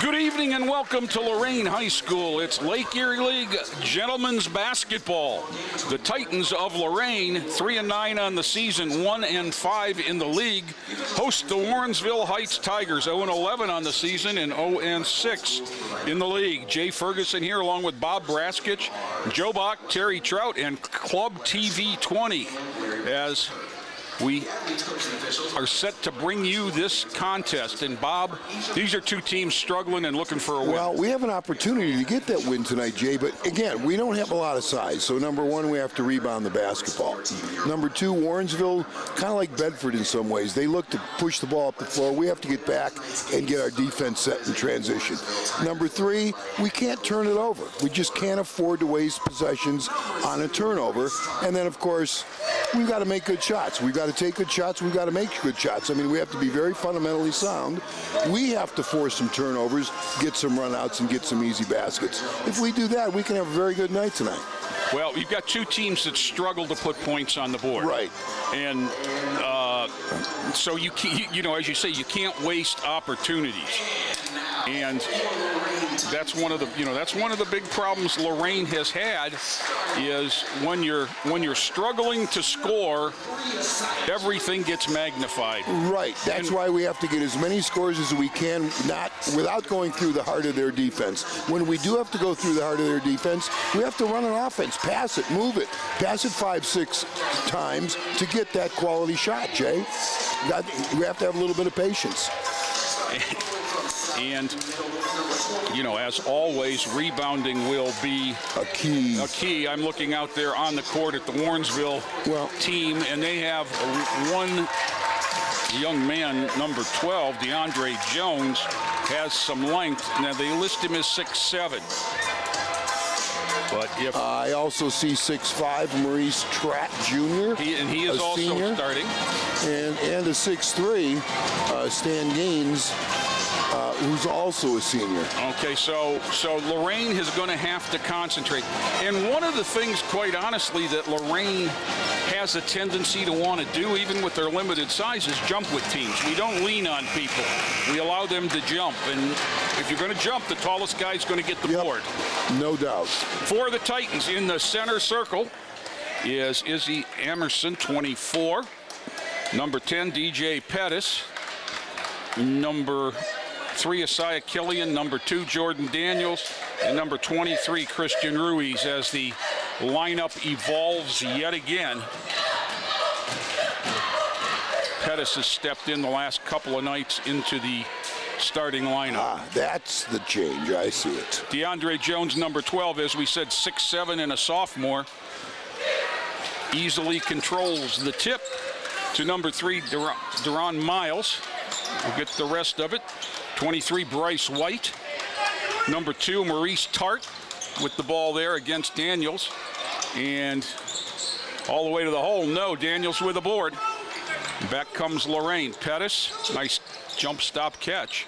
Good evening and welcome to Lorain High School. It's Lake Erie League Gentlemen's Basketball. The Titans of Lorain, 3-9 on the season, 1-5 in the league, host the Warrensville Hts Tigers, 0-11 on the season and 0-6 in the league. Jay Ferguson here along with Bob Braskich, Joe Bach, Terry Trout, and Club TV 20 as we are set to bring you this contest. And Bob, these are two teams struggling and looking for a win. Well, we have an opportunity to get that win tonight, Jay, but again, we don't have a lot of size. So number one, we have to rebound the basketball. Number two, Warrensville, kind of like Bedford in some ways. They look to push the ball up the floor. We have to get back and get our defense set in transition. Number three, we can't turn it over. We just can't afford to waste possessions on a turnover. And then, of course, we've got to make good shots. We've got to take good shots. We've got to make good shots. I mean, we have to be very fundamentally sound. We have to force some turnovers, get some runouts, and get some easy baskets. If we do that, we can have a very good night tonight. Well, you've got two teams that struggle to put points on the board. Right. And so you know, as you say, you can't waste opportunities. And that's one of the big problems Lorain has had is when you're struggling to score, everything gets magnified. Right. That's why we have to get as many scores as we can, not without going through the heart of their defense. When we do have to go through the heart of their defense, we have to run an offense, pass it, move it, pass it 5-6 times to get that quality shot, Jay. We have to have a little bit of patience. And, you know, as always, rebounding will be a key. I'm looking out there on the court at the Warrensville team, and they have one young man, number 12, DeAndre Jones, has some length. Now, they list him as 6'7". But if I also see 6'5", Maurice Tratt Jr. He is also senior, starting. And a 6'3", Stan Gaines, who's also a senior. Okay, so Lorain is going to have to concentrate. And one of the things, quite honestly, that Lorain has a tendency to want to do, even with their limited size, is jump with teams. We don't lean on people. We allow them to jump. And if you're going to jump, the tallest guy's going to get the board. No doubt. For the Titans, in the center circle is Izzy Emerson, 24. Number 10, DJ Pettis. Number 3, Isaiah Killian. Number 2, Jordan Daniels. And number 23, Christian Ruiz, as the lineup evolves yet again. Pettis has stepped in the last couple of nights into the starting lineup. That's the change. I see it. DeAndre Jones, number 12, as we said, 6'7" and a sophomore. Easily controls the tip to number 3, Deron Miles. We'll get the rest of it. 23, Bryce White. Number 2, Maurice Tart with the ball there against Daniels. And all the way to the hole, no, Daniels with the board. Back comes Lorain. Pettis, nice jump stop catch.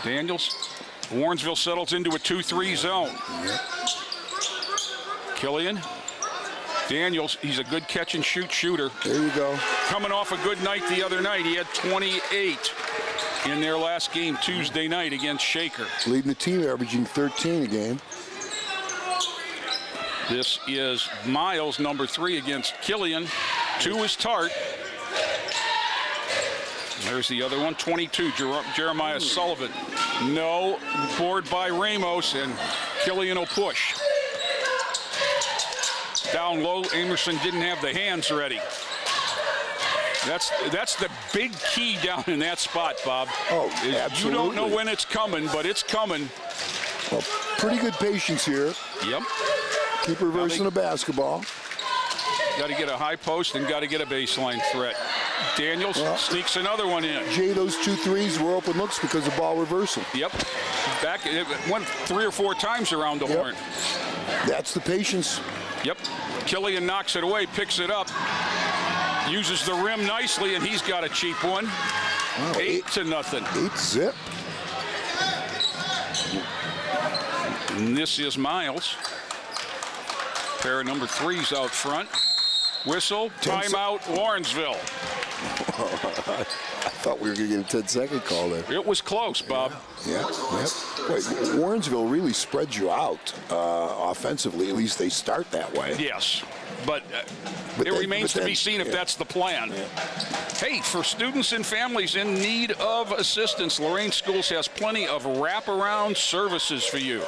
Daniels, Warrensville settles into a 2-3 zone. Killian, Daniels, he's a good catch and shoot shooter. There you go. Coming off a good night the other night. He had 28 in their last game Tuesday night against Shaker. Leading the team, averaging 13 a game. This is Miles, number 3, against Killian. 2 is Tart. There's the other one, 22, Jeremiah Sullivan. No, board by Ramos, and Killian will push. Down low, Emerson didn't have the hands ready. That's the big key down in that spot, Bob. Oh, absolutely. You don't know when it's coming, but it's coming. Well, pretty good patience here. Yep. Keep reversing the basketball. Got to get a high post and got to get a baseline threat. Daniels sneaks another one in. Jay, those 2 threes were open looks because of ball reversal. Yep. Back, it went 3 or 4 times around the horn. That's the patience. Yep. Killian knocks it away, picks it up, uses the rim nicely, and he's got a cheap one. Wow, 8-0. 8-zip. And this is Miles. Pair of number 3s out front. Whistle, timeout, Warrensville. I thought we were going to get a 10-second call there. It was close, Bob. Yeah. Wait, Warrensville really spreads you out offensively. At least they start that way. Yes, but it remains to be seen if that's the plan. Yeah. Hey, for students and families in need of assistance, Lorain Schools has plenty of wraparound services for you.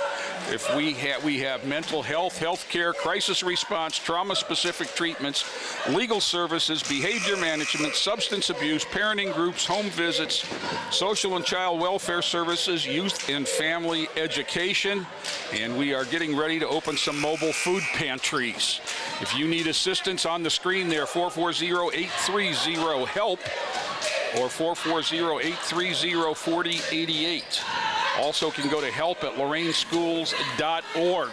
If we have mental health, healthcare, crisis response, trauma-specific treatments, legal services, behavior management, substance abuse, parenting groups, home visits, social and child welfare services, youth and family education, and we are getting ready to open some mobile food pantries. If you need assistance, on the screen there, 440-830-HELP or 440-830-4088. Also can go to help@loraineschools.org.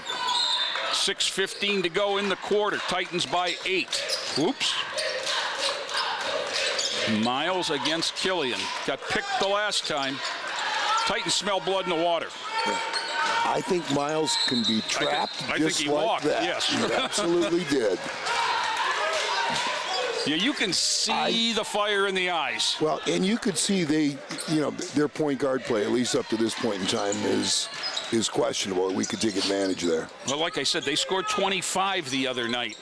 6:15 to go in the quarter. Titans by 8. Oops. Miles against Killian. Got picked the last time. Titans smell blood in the water. I think Miles can be trapped I just think he like walked, that. yes. He absolutely did. Yeah, you can see the fire in the eyes. Well, and you could see their point guard play, at least up to this point in time, is questionable. We could take advantage there. Well, like I said, they scored 25 the other night.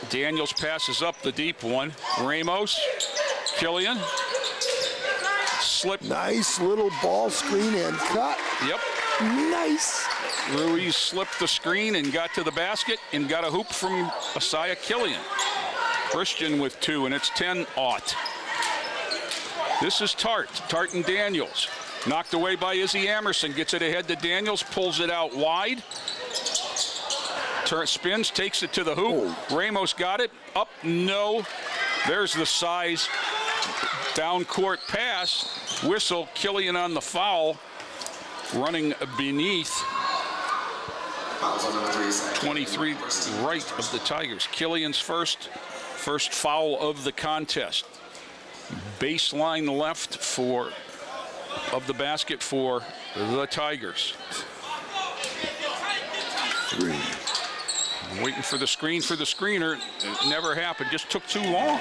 Daniels passes up the deep one. Ramos, Killian, slip. Nice little ball screen and cut. Yep. Nice. Ruiz slipped the screen and got to the basket and got a hoop from Asaya Killian. Christian with 2, and it's 10-0. This is Tart and Daniels. Knocked away by Izzy Amerson. Gets it ahead to Daniels, pulls it out wide. Spins, takes it to the hoop. Oh. Ramos got it. Up, no. There's the size. Down court pass. Whistle, Killian on the foul. Running beneath 23 right of the Tigers. Killian's first foul of the contest. Baseline left of the basket for the Tigers. 3. Waiting for the screen for the screener. It never happened. Just took too long.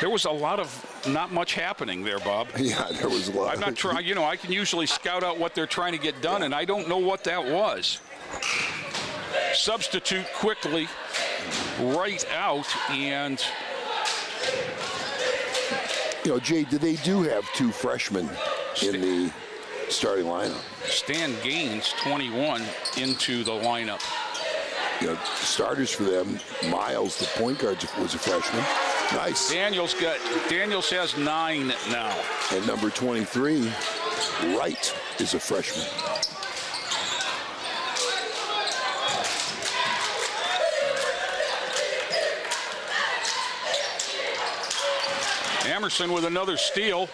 There was a lot of not much happening there, Bob. Yeah, there was a lot. I'm not trying. I can usually scout out what they're trying to get done, and I don't know what that was. Substitute quickly, right out, and Jay, they do have 2 freshmen in the starting lineup. Stan Gaines, 21, into the lineup. Starters for them. Miles, the point guard, was a freshman. Nice. Daniels has 9 now. And number 23, Wright, is a freshman. Amerson with another steal.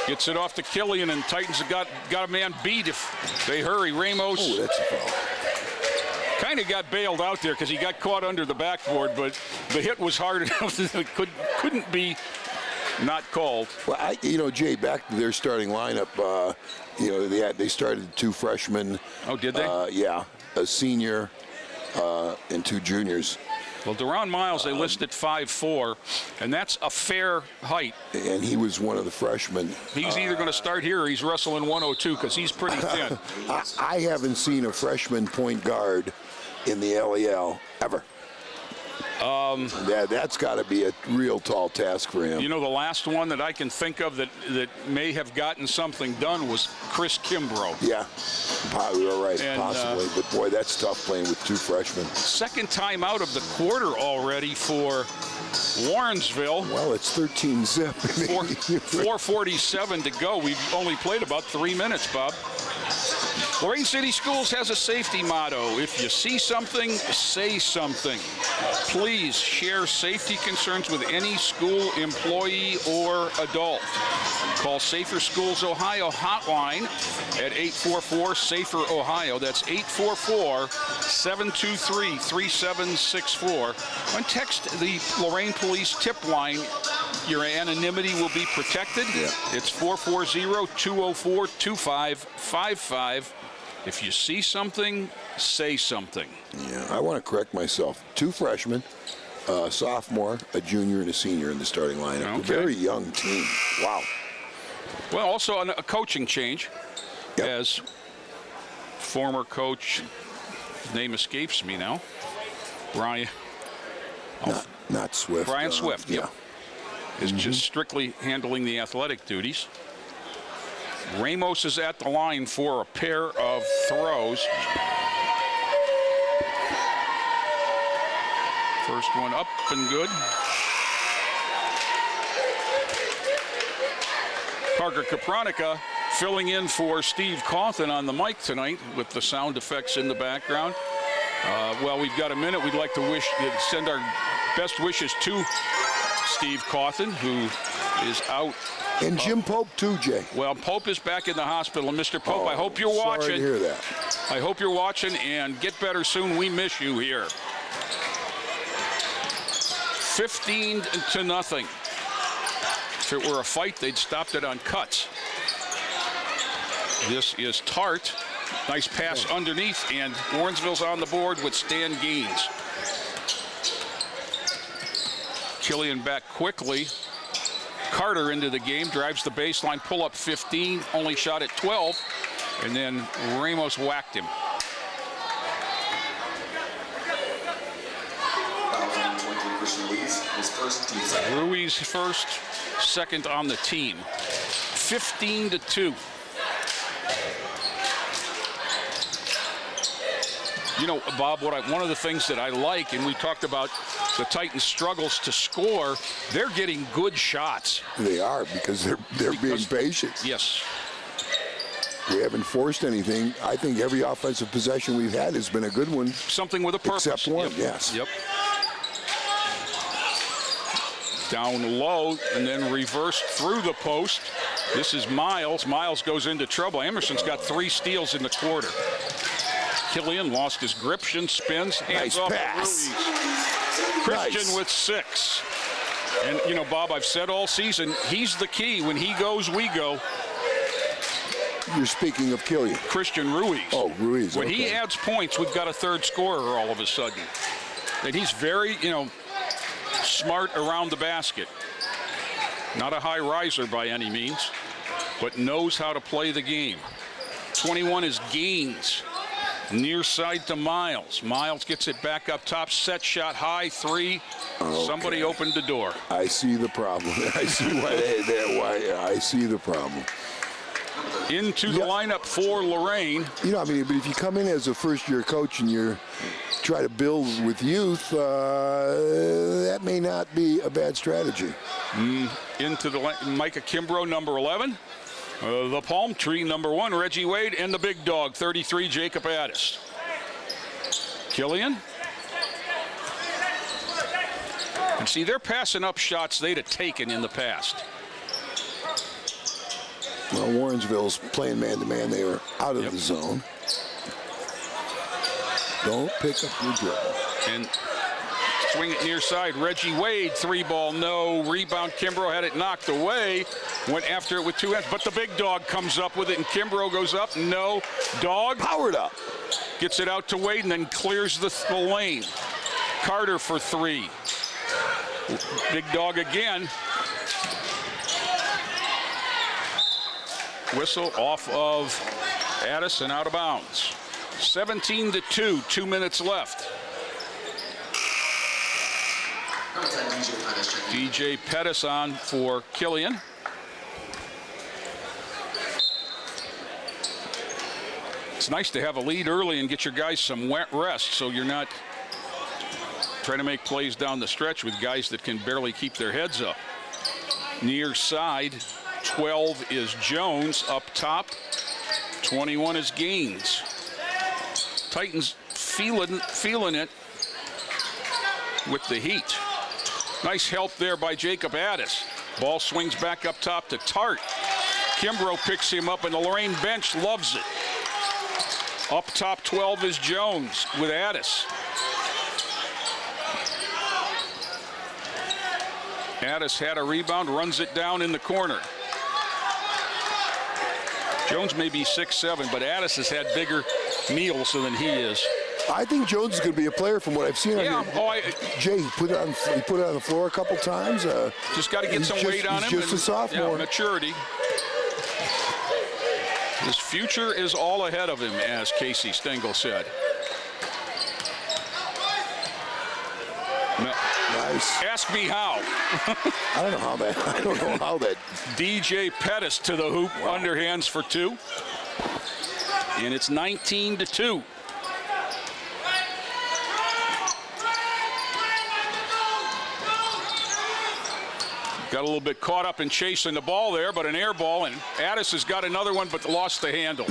Gets it off to Killian, and Titans have got a man beat if they hurry. Ramos. Oh, that's a foul. Kind of got bailed out there because he got caught under the backboard, but the hit was hard enough that it couldn't be not called. Well, Jay, back to their starting lineup, they started 2 freshmen. Oh, did they? Yeah, a senior and 2 juniors. Well, Deron Miles, they listed 5'4", and that's a fair height. And he was one of the freshmen. He's either going to start here or he's wrestling 102 because he's pretty thin. I haven't seen a freshman point guard in the LEL ever. That's got to be a real tall task for him. The last one that I can think of that may have gotten something done was Chris Kimbrough. Yeah, you're right, possibly. But, boy, that's tough playing with 2 freshmen. Second time out of the quarter already for Warrensville. Well, it's 13 zip. 4:47 to go. We've only played about 3 minutes, Bob. Lorain City Schools has a safety motto. If you see something, say something. Please share safety concerns with any school employee or adult. Call Safer Schools Ohio hotline at 844-SAFER-OHIO. That's 844-723-3764. And text the Lorain Police tip line. Your anonymity will be protected. Yeah. It's 440-204-2555. If you see something, say something. Yeah, I want to correct myself. 2 freshmen, a sophomore, a junior, and a senior in the starting lineup. Okay. A very young team. Wow. Well, also a coaching change, as former coach, his name escapes me now, Brian. Not Swift. Brian Swift, yeah. Is just strictly handling the athletic duties. Ramos is at the line for a pair of throws. First one up and good. Parker Kapranica filling in for Steve Cawthon on the mic tonight with the sound effects in the background. Well, we've got a minute. We'd like to send our best wishes to Steve Cawthon, who is out. And Jim Pope too, Jay. Well, Pope is back in the hospital. And Mr. Pope, I hope you're watching. Sorry to hear that. I hope you're watching, and get better soon. We miss you here. 15-0. If it were a fight, they'd stopped it on cuts. This is Tart. Nice pass underneath, and Warrensville's on the board with Stan Gaines. Killian back quickly. Carter into the game, drives the baseline, pull up 15, only shot at 12, and then Ramos whacked him. Ruiz first, second on the team. 15-2. You know, Bob, one of the things that I like, and we talked about the Titans' struggles to score, they're getting good shots. They are, because they're being patient. Yes. We haven't forced anything. I think every offensive possession we've had has been a good one. Something with a purpose. Except one, yes. Yep. Down low and then reversed through the post. This is Miles. Miles goes into trouble. Emerson's got 3 steals in the quarter. Killian lost his grip, spins, hands off to Ruiz. Christian with 6. And, you know, Bob, I've said all season, he's the key. When he goes, we go. You're speaking of Killian. Christian Ruiz. Oh, Ruiz. When he adds points, we've got a third scorer all of a sudden. And he's very, smart around the basket. Not a high riser by any means, but knows how to play the game. 21 is Gaines. Near side to Miles. Miles gets it back up top. Set shot high 3. Okay. Somebody opened the door. I see the problem. I see why I see the problem. Into the lineup for Lorain. But if you come in as a first-year coach and you try to build with youth, that may not be a bad strategy. Into the Micah Kimbrough, number 11. The Palm Tree, number 1, Reggie Wade, and the big dog, 33, Jacob Addis. Killian. And see, they're passing up shots they'd have taken in the past. Well, Warrensville's playing man-to-man. They were out of the zone. Don't pick up your dribble. And swing it near side. Reggie Wade, 3-ball, no. Rebound, Kimbrough had it knocked away. Went after it with 2 hands, but the big dog comes up with it, and Kimbrough goes up. No. Dog. Powered up. Gets it out to Wade and then clears the lane. Carter for 3. Big dog again. Whistle off of Addis and out of bounds. 17-2, 2 minutes left. DJ Pettis on for Killian. It's nice to have a lead early and get your guys some wet rest so you're not trying to make plays down the stretch with guys that can barely keep their heads up. Near side, 12 is Jones. Up top, 21 is Gaines. Titans feeling it with the heat. Nice help there by Jacob Addis. Ball swings back up top to Tart. Kimbrough picks him up, and the Lorain bench loves it. Up top, 12 is Jones with Addis. Addis had a rebound, runs it down in the corner. Jones may be 6'7", but Addis has had bigger meals than he is. I think Jones is going to be a player from what I've seen. Yeah, Jay, he put it on the floor a couple times. Just got to get some weight on him. He's just a sophomore. Yeah, maturity. His future is all ahead of him, as Casey Stengel said. Nice. Ask me how. I don't know how that. DJ Pettis to the hoop, underhands for 2. And it's 19-2. Got a little bit caught up in chasing the ball there, but an air ball, and Addis has got another one, but lost the handle.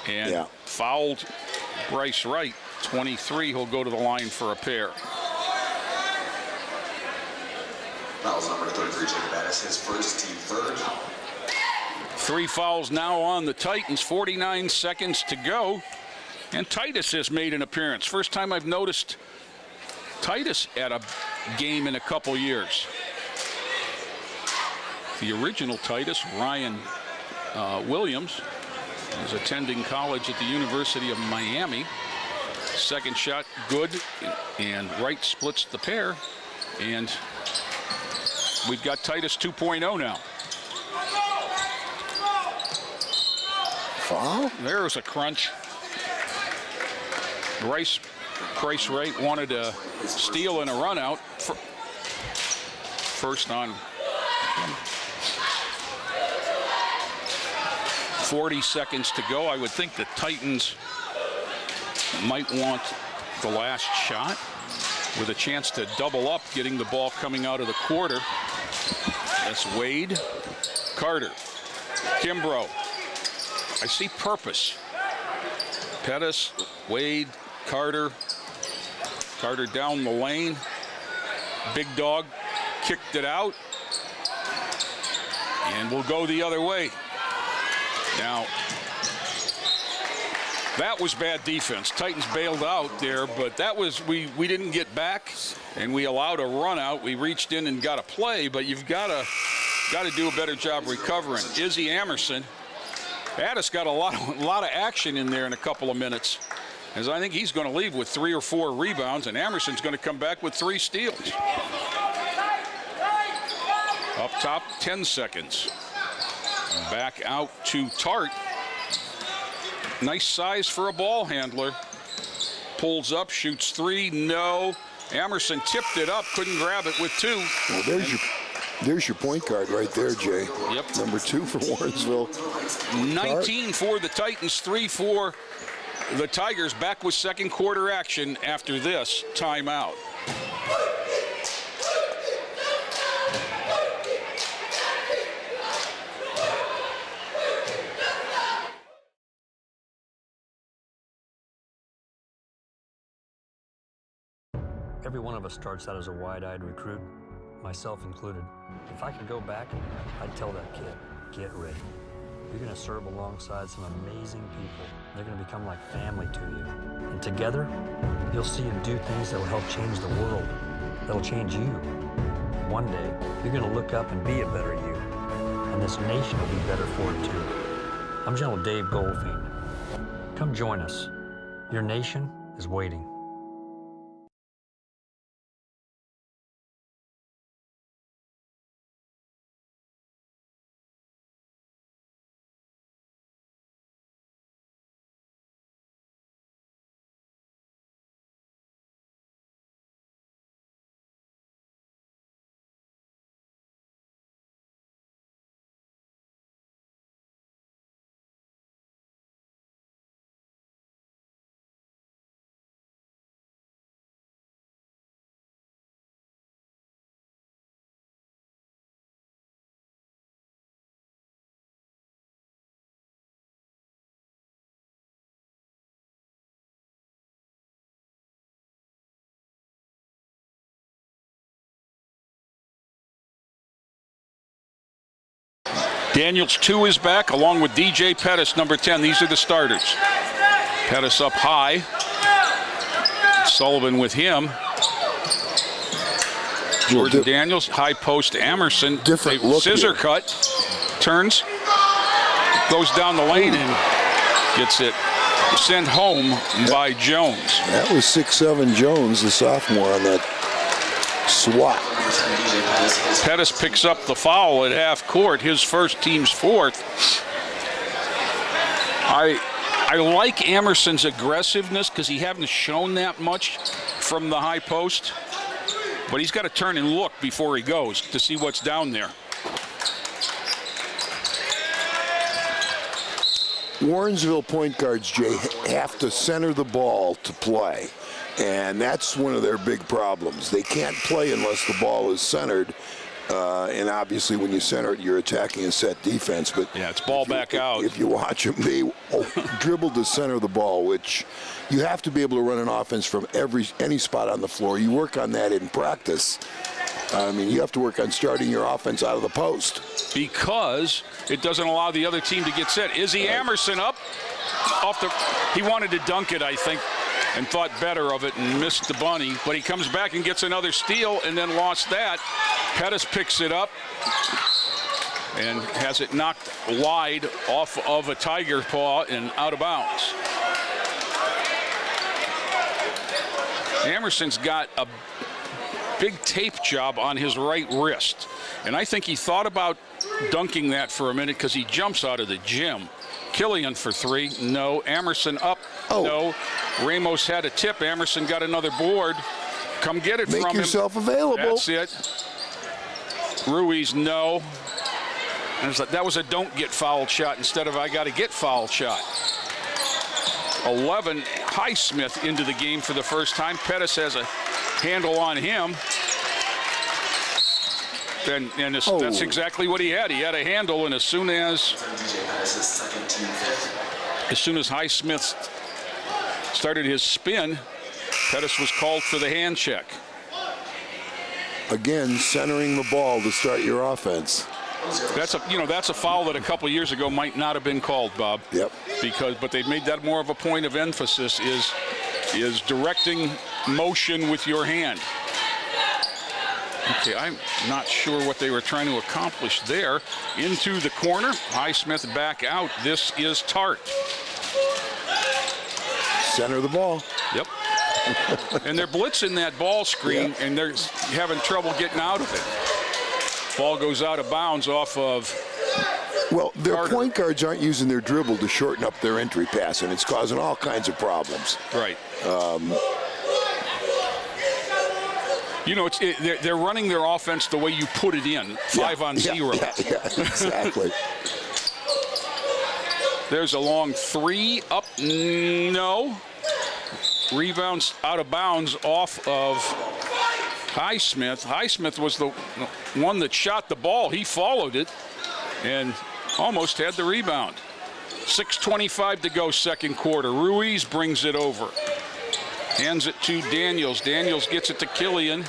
And fouled Bryce Wright. 23, he'll go to the line for a pair. Fouls number 33, Jacob Addis, his first, team third. 3 fouls now on the Titans, 49 seconds to go. And Titus has made an appearance. First time I've noticed Titus at a game in a couple years. The original Titus, Ryan Williams, is attending college at the University of Miami. Second shot good, and Wright splits the pair. And we've got Titus 2.0 now. Foul? There's a crunch. Bryce Wright wanted a steal and a run out. First on 40 seconds to go. I would think the Titans might want the last shot with a chance to double up, getting the ball coming out of the quarter. That's Wade, Carter, Kimbrough. I see purpose. Pettis, Wade, Carter down the lane. Big Dog kicked it out. And we'll go the other way. Now, that was bad defense. Titans bailed out there, but that was, we didn't get back, and we allowed a run out. We reached in and got a play, but you've got to do a better job recovering. Izzy Amerson, Addis got a lot of action in there in a couple of minutes, as I think he's going to leave with 3 or 4 rebounds, and Amerson's going to come back with 3 steals. Up top, 10 seconds. Back out to Tart. Nice size for a ball handler. Pulls up, shoots 3, no. Amerson tipped it up, couldn't grab it with 2. Well, there's your point guard right there, Jay. Yep. Number 2 for Warrensville. 19 for the Titans, 3 for the Tigers. Back with second quarter action after this timeout. Every one of us starts out as a wide-eyed recruit, myself included. If I could go back, I'd tell that kid, get ready. You're going to serve alongside some amazing people. They're going to become like family to you. And together, you'll see them do things that will help change the world, that'll change you. One day, you're going to look up and be a better you. And this nation will be better for it too. I'm General Dave Goldfein. Come join us. Your nation is waiting. Daniels 2 is back, along with DJ Pettis, number 10. These are the starters. Pettis up high. Sullivan with him. Jordan Daniels, high post Amerson. Different look scissor here. cut. Turns. Goes down the lane and gets it sent home by Jones. That was 6'7" Jones, the sophomore, on that swat. Pettis picks up the foul at half court, his first, team's fourth. I like Amerson's aggressiveness because he hasn't shown that much from the high post, but he's got to turn and look before he goes to see what's down there. Warrensville point guards, Jay, have to center the ball to play, and that's one of their big problems. They can't play unless the ball is centered, and obviously when you center it, you're attacking a set defense. But yeah, it's ball back out. If you watch them, they dribble to center the ball, which you have to be able to run an offense from any spot on the floor. You work on that in practice. I mean, you have to work on starting your offense out of the post. Because it doesn't allow the other team to get set. Izzy Amerson up off the, he wanted to dunk it, I think, and thought better of it and missed the bunny, but he comes back and gets another steal and then lost that. Pettis picks it up and has it knocked wide off of a tiger paw and out of bounds. Amerson's got a big tape job on his right wrist, and I think he thought about dunking that for a minute because he jumps out of the gym. Killian for three, no. Amerson up, no. Ramos had a tip. Amerson got another board. Come get it from him. Make yourself available. That's it. Ruiz, no. And it's like, that was a don't get fouled shot instead of I got to get fouled shot. 11, Highsmith into the game for the first time. Pettis has a handle on him. And that's exactly what he had. He had a handle, and as soon as Highsmith started his spin, Pettis was called for the hand check. Again, centering the ball to start your offense. That's a foul that a couple years ago might not have been called, Bob. Yep. But they've made that more of a point of emphasis, is directing motion with your hand. Okay, I'm not sure what they were trying to accomplish there. Into the corner, Highsmith back out. This is Tart. Center the ball. Yep. And they're blitzing that ball screen, yep, and they're having trouble getting out of it. Ball goes out of bounds off of. Well, their Carter. Point guards aren't using their dribble to shorten up their entry pass, and it's causing all kinds of problems. Right. They're running their offense the way you put it in, 5 on 0. Yeah, exactly. There's a long three, up, no. Rebounds out of bounds off of Highsmith. Highsmith was the one that shot the ball. He followed it and almost had the rebound. 6:25 to go, second quarter. Ruiz brings it over. Hands it to Daniels. Daniels gets it to Killian.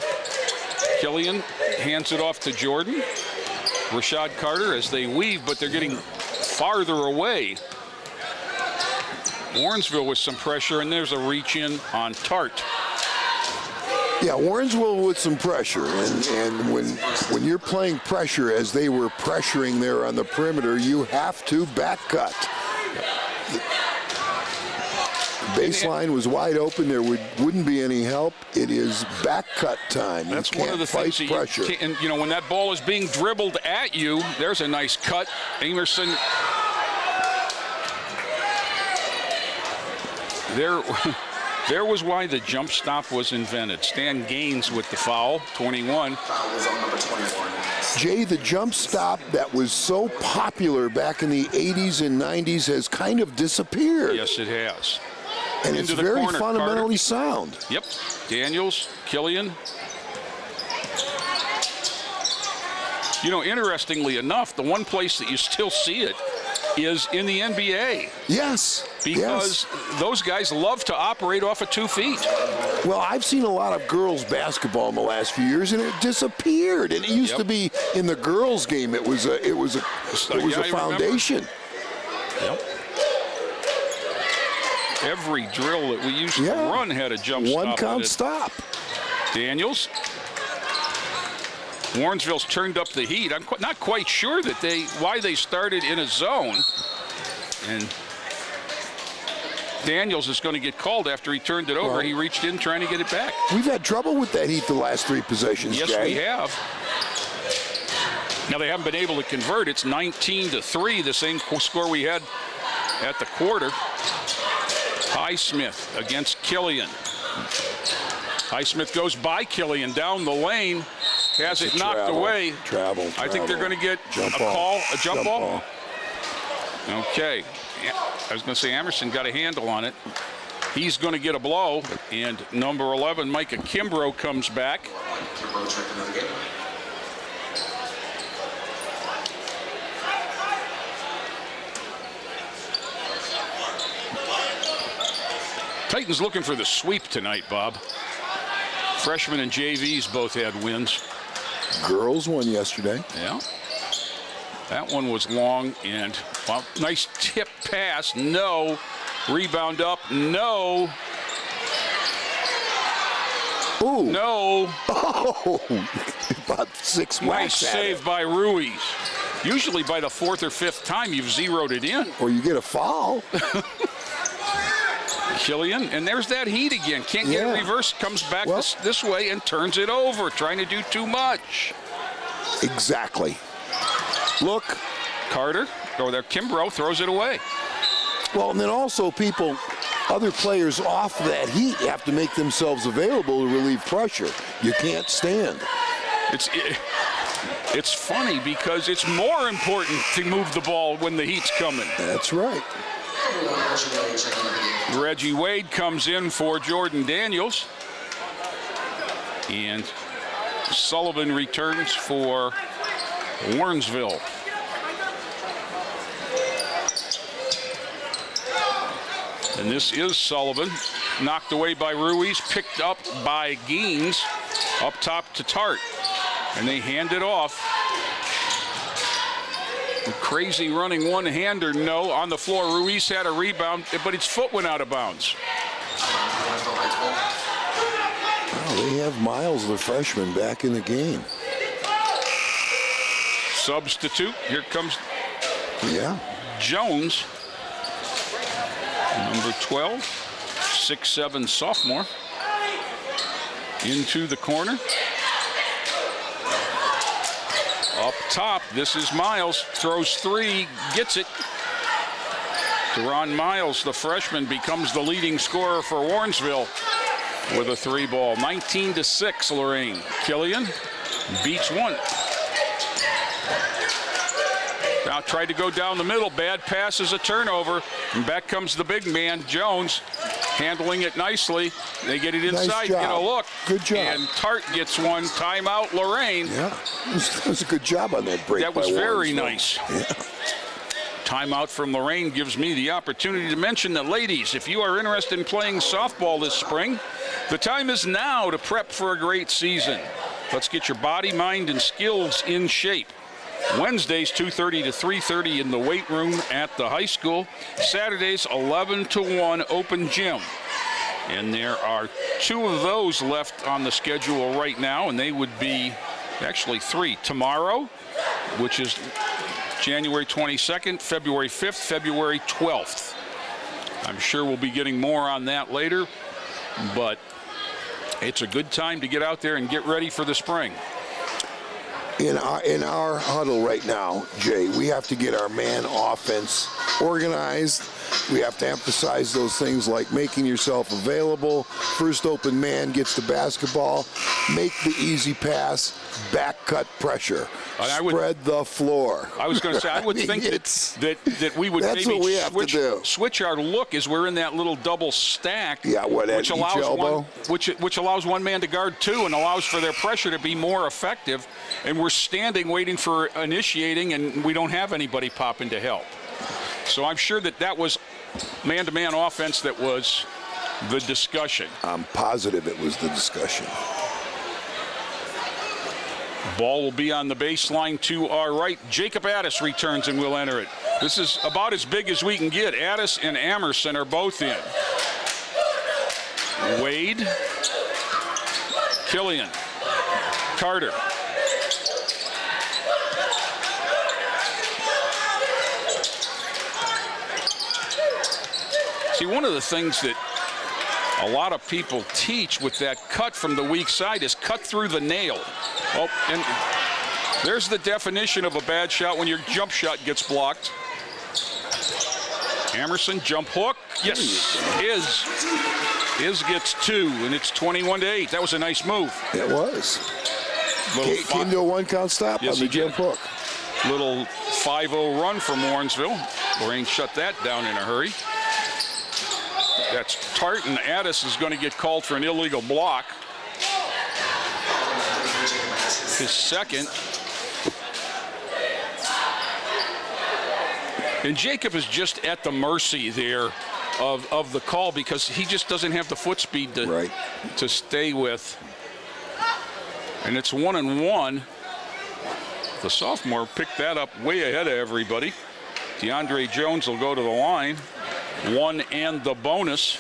Killian hands it off to Jordan. Rashad Carter as they weave, but they're getting farther away. Warrensville with some pressure, and there's a reach in on Tart. Yeah, Warrensville with some pressure, and when you're playing pressure as they were pressuring there on the perimeter, you have to back cut. Baseline was wide open. There wouldn't be any help. It is back cut time. That's one of the things that pressure. And when that ball is being dribbled at you, there's a nice cut. Amerson. There was why the jump stop was invented. Stan Gaines with the foul, 21. Foul was on number 21. Jay, the jump stop that was so popular back in the 80s and 90s has kind of disappeared. Yes, it has. And Into it's the very corner, fundamentally Carter. sound. Yep. Daniels, Killian. Interestingly enough, the one place that you still see it is in the NBA. Yes. Because those guys love to operate off of 2 feet. Well, I've seen a lot of girls basketball in the last few years, and it disappeared. And it used to be in the girls' game. It was a foundation. Yep. Every drill that we used to run had a jump stop. One count stop. Daniels. Warrensville's turned up the heat. I'm not quite sure why they started in a zone. And Daniels is going to get called after he turned it over. Well, he reached in trying to get it back. We've had trouble with that Heat the last 3 possessions, Yes, Jay. we have. Now, they haven't been able to convert. It's 19-3, the same score we had at the quarter. Highsmith against Killian. Highsmith goes by Killian down the lane, has it knocked away. Travel. I think they're going to get Jump a ball. call, a jump ball. ball. Okay. I was going to say Emerson got a handle on it. He's going to get a blow, and number 11, Micah Kimbrough, comes back. Kimbrough checked into the game. Titans looking for the sweep tonight, Bob. Freshmen and JVs both had wins. Girls won yesterday. Yeah. That one was long, and well, nice tip pass. No. Rebound up. No. Ooh. No. Oh, about 6 Nice whacks at save it. by Ruiz. Usually by the 4th or 5th time, you've zeroed it in. Or you get a foul. Killian, and there's that Heat again. Can't get Yeah. it reversed. Comes back Well- this way and turns it over, trying to do too much. Exactly. Look. Carter, or there, Kimbrough throws it away. Well, and then also other players off that Heat have to make themselves available to relieve pressure. You can't stand. It's funny because it's more important to move the ball when the Heat's coming. That's right. Reggie Wade comes in for Jordan Daniels. And Sullivan returns for Warrensville. And this is Sullivan. Knocked away by Ruiz, picked up by Gaines, up top to Tart. And they hand it off. Crazy running one-hander, no. On the floor, Ruiz had a rebound, but his foot went out of bounds. Oh, they have Miles, the freshman, back in the game. Substitute, here comes Yeah. Jones, number 12, 6'7" sophomore, into the corner. Up top, this is Miles, throws 3, gets it. Deron Miles, the freshman, becomes the leading scorer for Warrensville with a 3 ball. 19-6, Lorain. Killian beats one. Now tried to go down the middle, bad pass is a turnover, and back comes the big man, Jones, handling it nicely. They get it inside, Nice get a job. look. Good job. And Tart gets one, timeout, Lorain. Yeah. That was a good job on that break. That was by very Warrensville. nice. Yeah. Timeout from Lorain gives me the opportunity to mention that, ladies, if you are interested in playing softball this spring, the time is now to prep for a great season. Let's get your body, mind, and skills in shape. Wednesdays, 2:30 to 3:30 in the weight room at the high school. Saturdays, 11 to 1 open gym. And there are 2 of those left on the schedule right now, and they would be actually 3. Tomorrow, which is January 22nd, February 5th, February 12th. I'm sure we'll be getting more on that later, but it's a good time to get out there and get ready for the spring. In our huddle right now, Jay, we have to get our man offense organized. We have to emphasize those things like making yourself available. First open man gets the basketball. Make the easy pass. Back cut pressure. Spread the floor. I was going to say, I would think that we would that's maybe what we have to do. switch our look as we're in that little double stack. Yeah, what, at each elbow? Which allows one man to guard 2 and allows for their pressure to be more effective. And we're standing waiting for initiating, and we don't have anybody popping to help. So I'm sure that was man-to-man offense that was the discussion. I'm positive it was the discussion. Ball will be on the baseline to our right. Jacob Addis returns and will enter it. This is about as big as we can get. Addis and Amerson are both in. Wade, Killian, Carter. See, one of the things that a lot of people teach with that cut from the weak side is cut through the nail. Oh, and there's the definition of a bad shot when your jump shot gets blocked. Emerson, jump hook. Yes, Is gets 2, and it's 21-8. That was a nice move. It was. Came to a one-count stop on the jump hook. Little 5-0 run from Warrensville. Lorain shut that down in a hurry. That's Tartan. Addis is going to get called for an illegal block. His second. And Jacob is just at the mercy there of the call because he just doesn't have the foot speed to stay with. And it's 1-1. The sophomore picked that up way ahead of everybody. DeAndre Jones will go to the line. 1 and the bonus.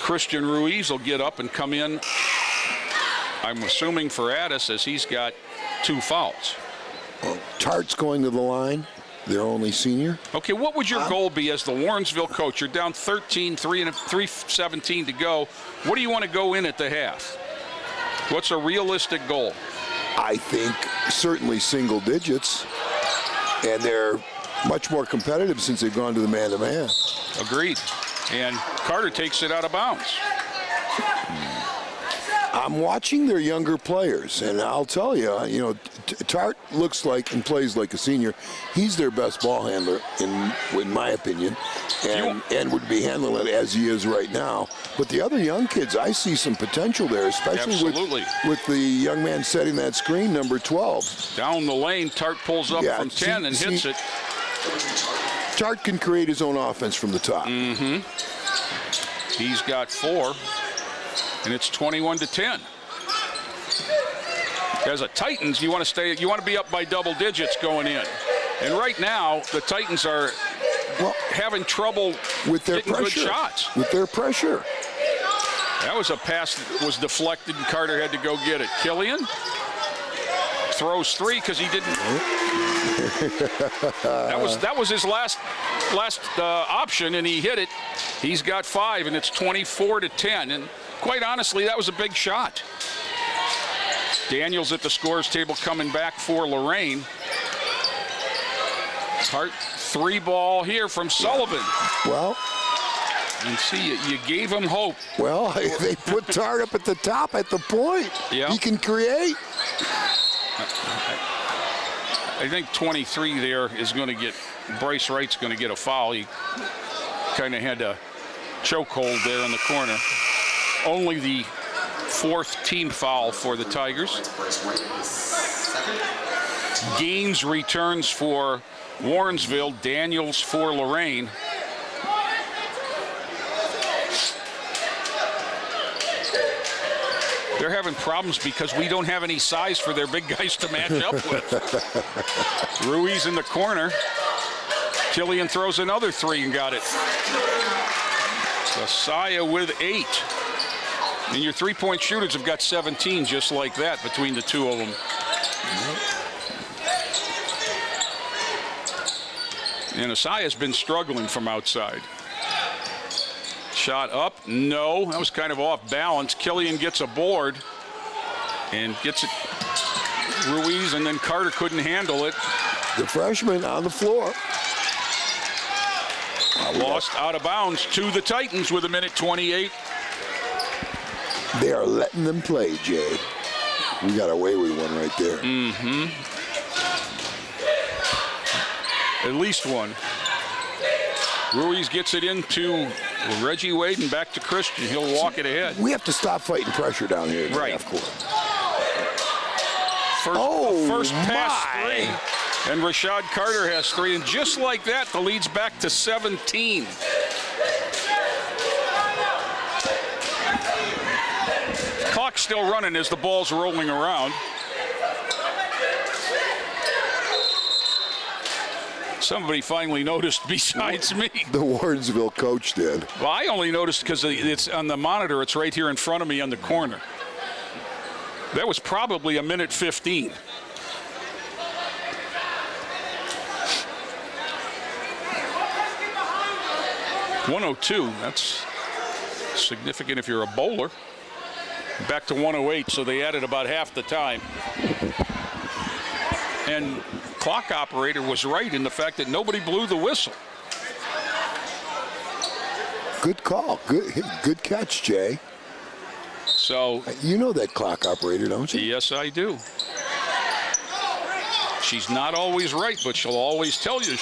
Christian Ruiz will get up and come in, I'm assuming for Addis, as he's got 2 fouls. Well, Tart's going to the line. Their only senior. Okay, what would your goal be as the Warrensville coach? You're down 13, 3:17 to go. What do you want to go in at the half? What's a realistic goal? I think certainly single digits, and they're much more competitive since they've gone to the man-to-man. Agreed. And Carter takes it out of bounds. I'm watching their younger players, and I'll tell you, Tart looks like and plays like a senior. He's their best ball handler, in my opinion, and would be handling it as he is right now. But the other young kids, I see some potential there, especially with the young man setting that screen, number 12. Down the lane, Tart pulls up from 10 and hits it. Tart can create his own offense from the top. Mm-hmm. He's got 4. And it's 21-10. As a Titans, you want to be up by double digits going in. And right now, the Titans are having trouble with their getting pressure. Good shots. With their pressure. That was a pass that was deflected, and Carter had to go get it. Killian throws 3 because he didn't. that was his last option, and he hit it. He's got 5, and it's 24-10. And quite honestly, that was a big shot. Daniels at the scores table coming back for Lorain. Hart 3-ball here from Sullivan. Well, and see, you gave him hope. Well, they put Tart up at the top at the point. Yeah. He can create. I think 23 there is going to get, Bryce Wright's going to get a foul. He kind of had a chokehold there in the corner. Only the 4th team foul for the Tigers. Gaines returns for Warrensville. Daniels for Lorain. They're having problems because we don't have any size for their big guys to match up with. Ruiz in the corner. Killian throws another 3 and got it. Asaya with 8. And your 3-point shooters have got 17 just like that between the 2 of them. And Asaya's been struggling from outside. Shot up, no, that was kind of off balance. Killian gets a board and gets it. Ruiz, and then Carter couldn't handle it. The freshman on the floor. Lost out of bounds to the Titans with 1:28. They are letting them play, Jay. We got away with one right there. Mm-hmm. At least one. Ruiz gets it into Reggie Wade and back to Christian. He'll walk it ahead. We have to stop fighting pressure down here. Right. Of course. First pass 3. And Rashad Carter has 3. And just like that, the lead's back to 17. Clock's still running as the ball's rolling around. Somebody finally noticed besides me. The Warrensville coach did. Well, I only noticed because it's on the monitor. It's right here in front of me on the corner. That was probably 1:15. 102, that's significant if you're a bowler. Back to 108, so they added about half the time. And clock operator was right in the fact that nobody blew the whistle. Good call. Good catch, Jay. So you know that clock operator, don't you? Yes, I do. She's not always right, but she'll always tell you.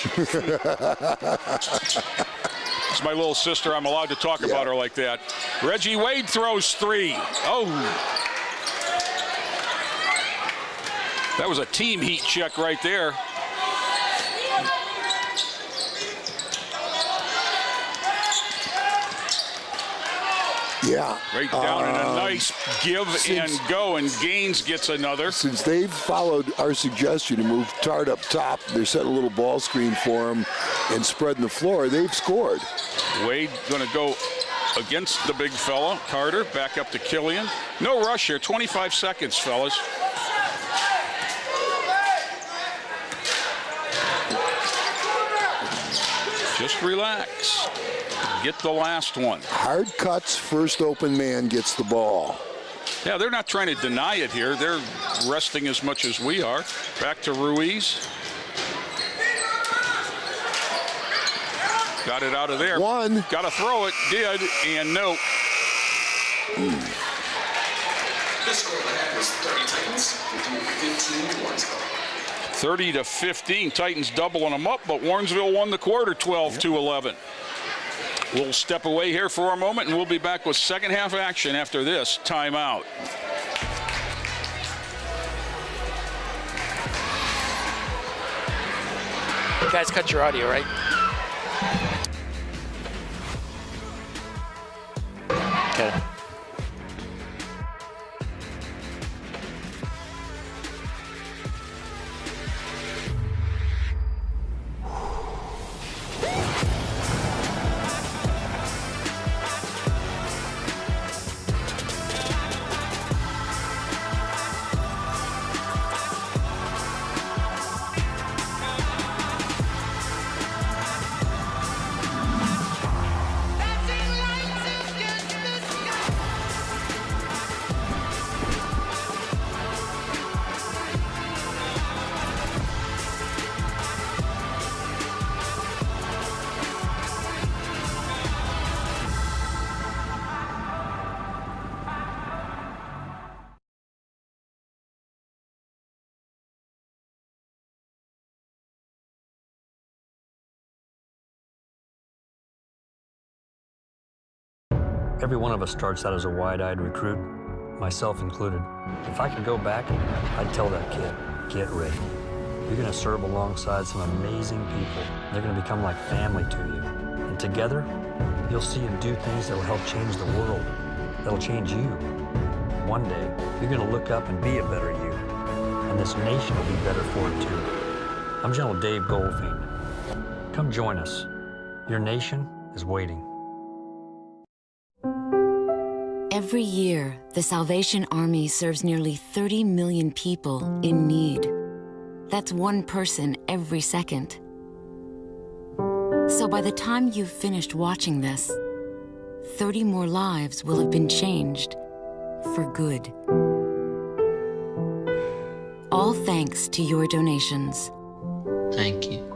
It's my little sister. I'm allowed to talk about her like that. Reggie Wade throws 3. Oh. That was a team heat check right there. Yeah. Right down and a nice give and go, and Gaines gets another. Since they've followed our suggestion to move Tart up top, they're setting a little ball screen for him and spreading the floor, they've scored. Wade going to go against the big fella. Carter back up to Killian. No rush here, 25 seconds, fellas. Just relax. Get the last one. Hard cuts, first open man gets the ball. Yeah, they're not trying to deny it here. They're resting as much as we are. Back to Ruiz. Got it out of there. One. Got to throw it. Did, and no. The score of the half was 30 Titans, 15 Warrensville. 30 to 15. Titans doubling them up, but Warrensville won the quarter 12-11. We'll step away here for a moment, and we'll be back with second half action after this timeout. You guys cut your audio, right? Okay. Every one of us starts out as a wide-eyed recruit, myself included. If I could go back, I'd tell that kid, get ready. You're going to serve alongside some amazing people. They're going to become like family to you. And together, you'll see and do things that will help change the world, that'll change you. One day, you're going to look up and be a better you. And this nation will be better for it too. I'm General Dave Goldfein. Come join us. Your nation is waiting. Every year, the Salvation Army serves nearly 30 million people in need. That's one person every second. So by the time you've finished watching this, 30 more lives will have been changed for good. All thanks to your donations. Thank you.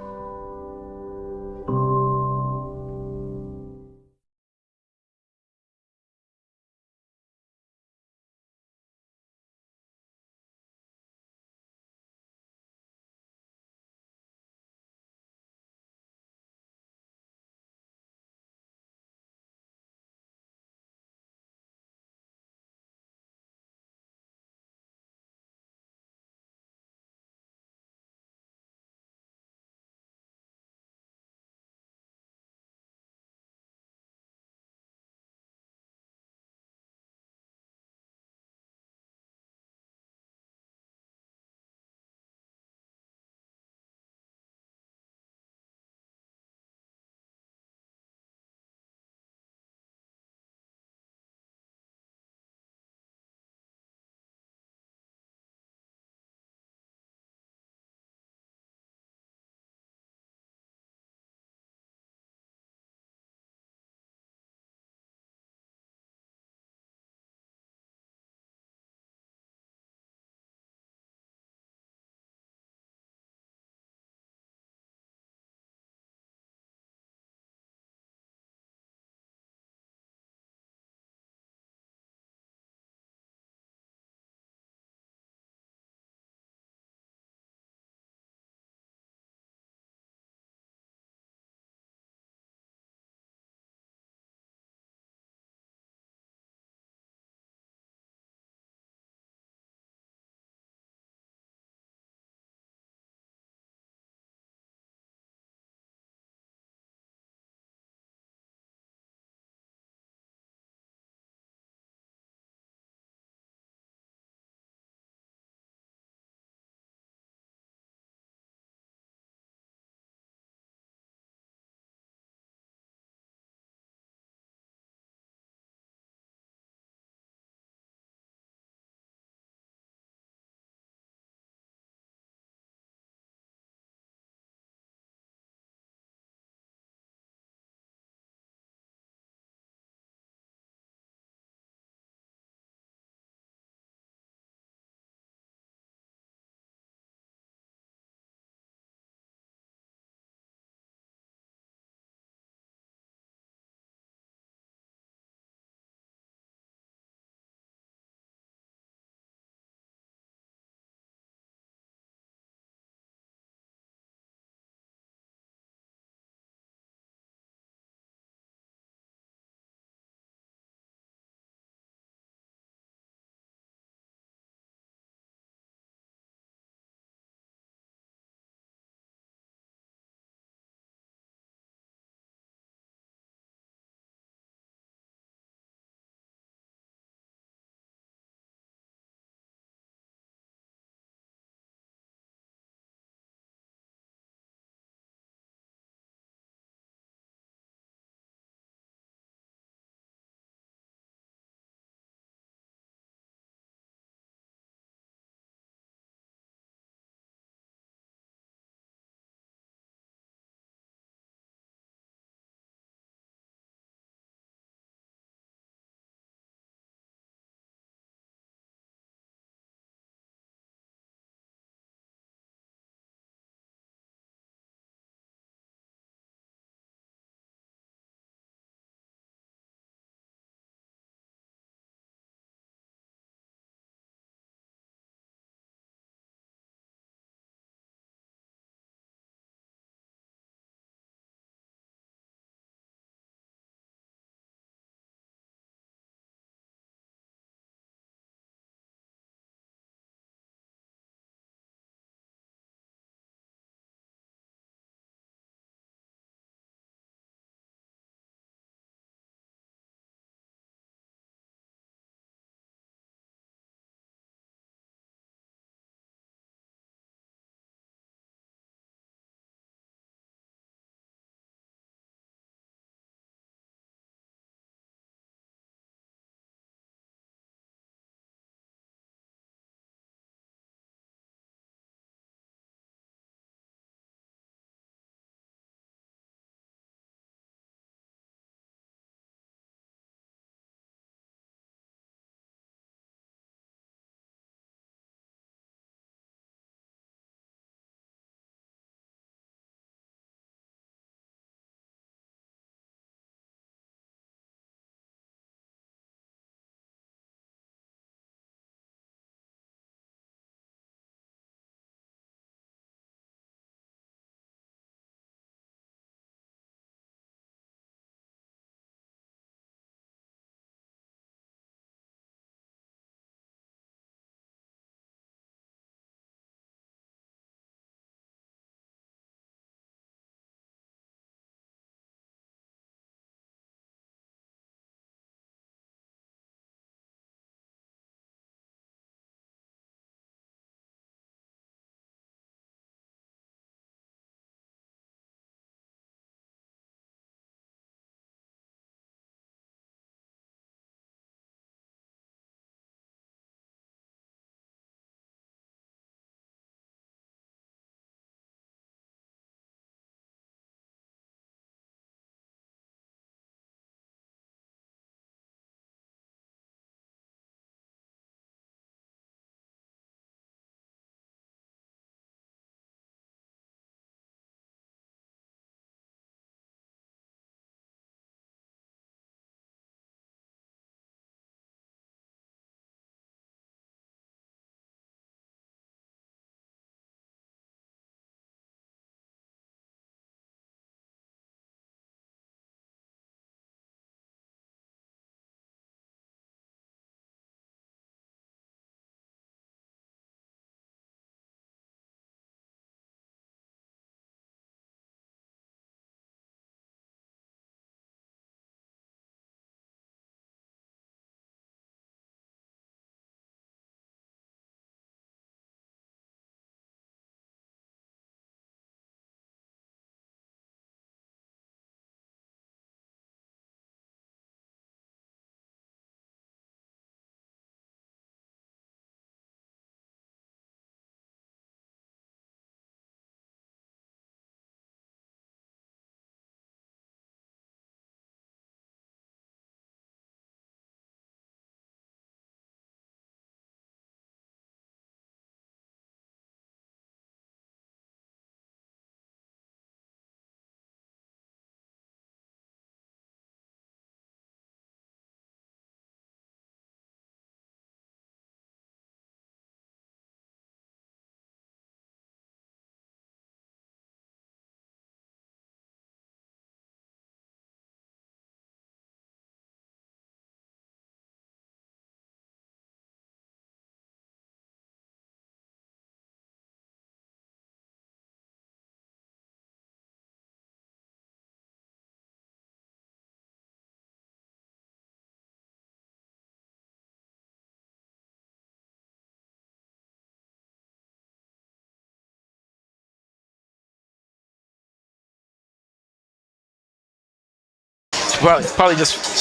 probably just.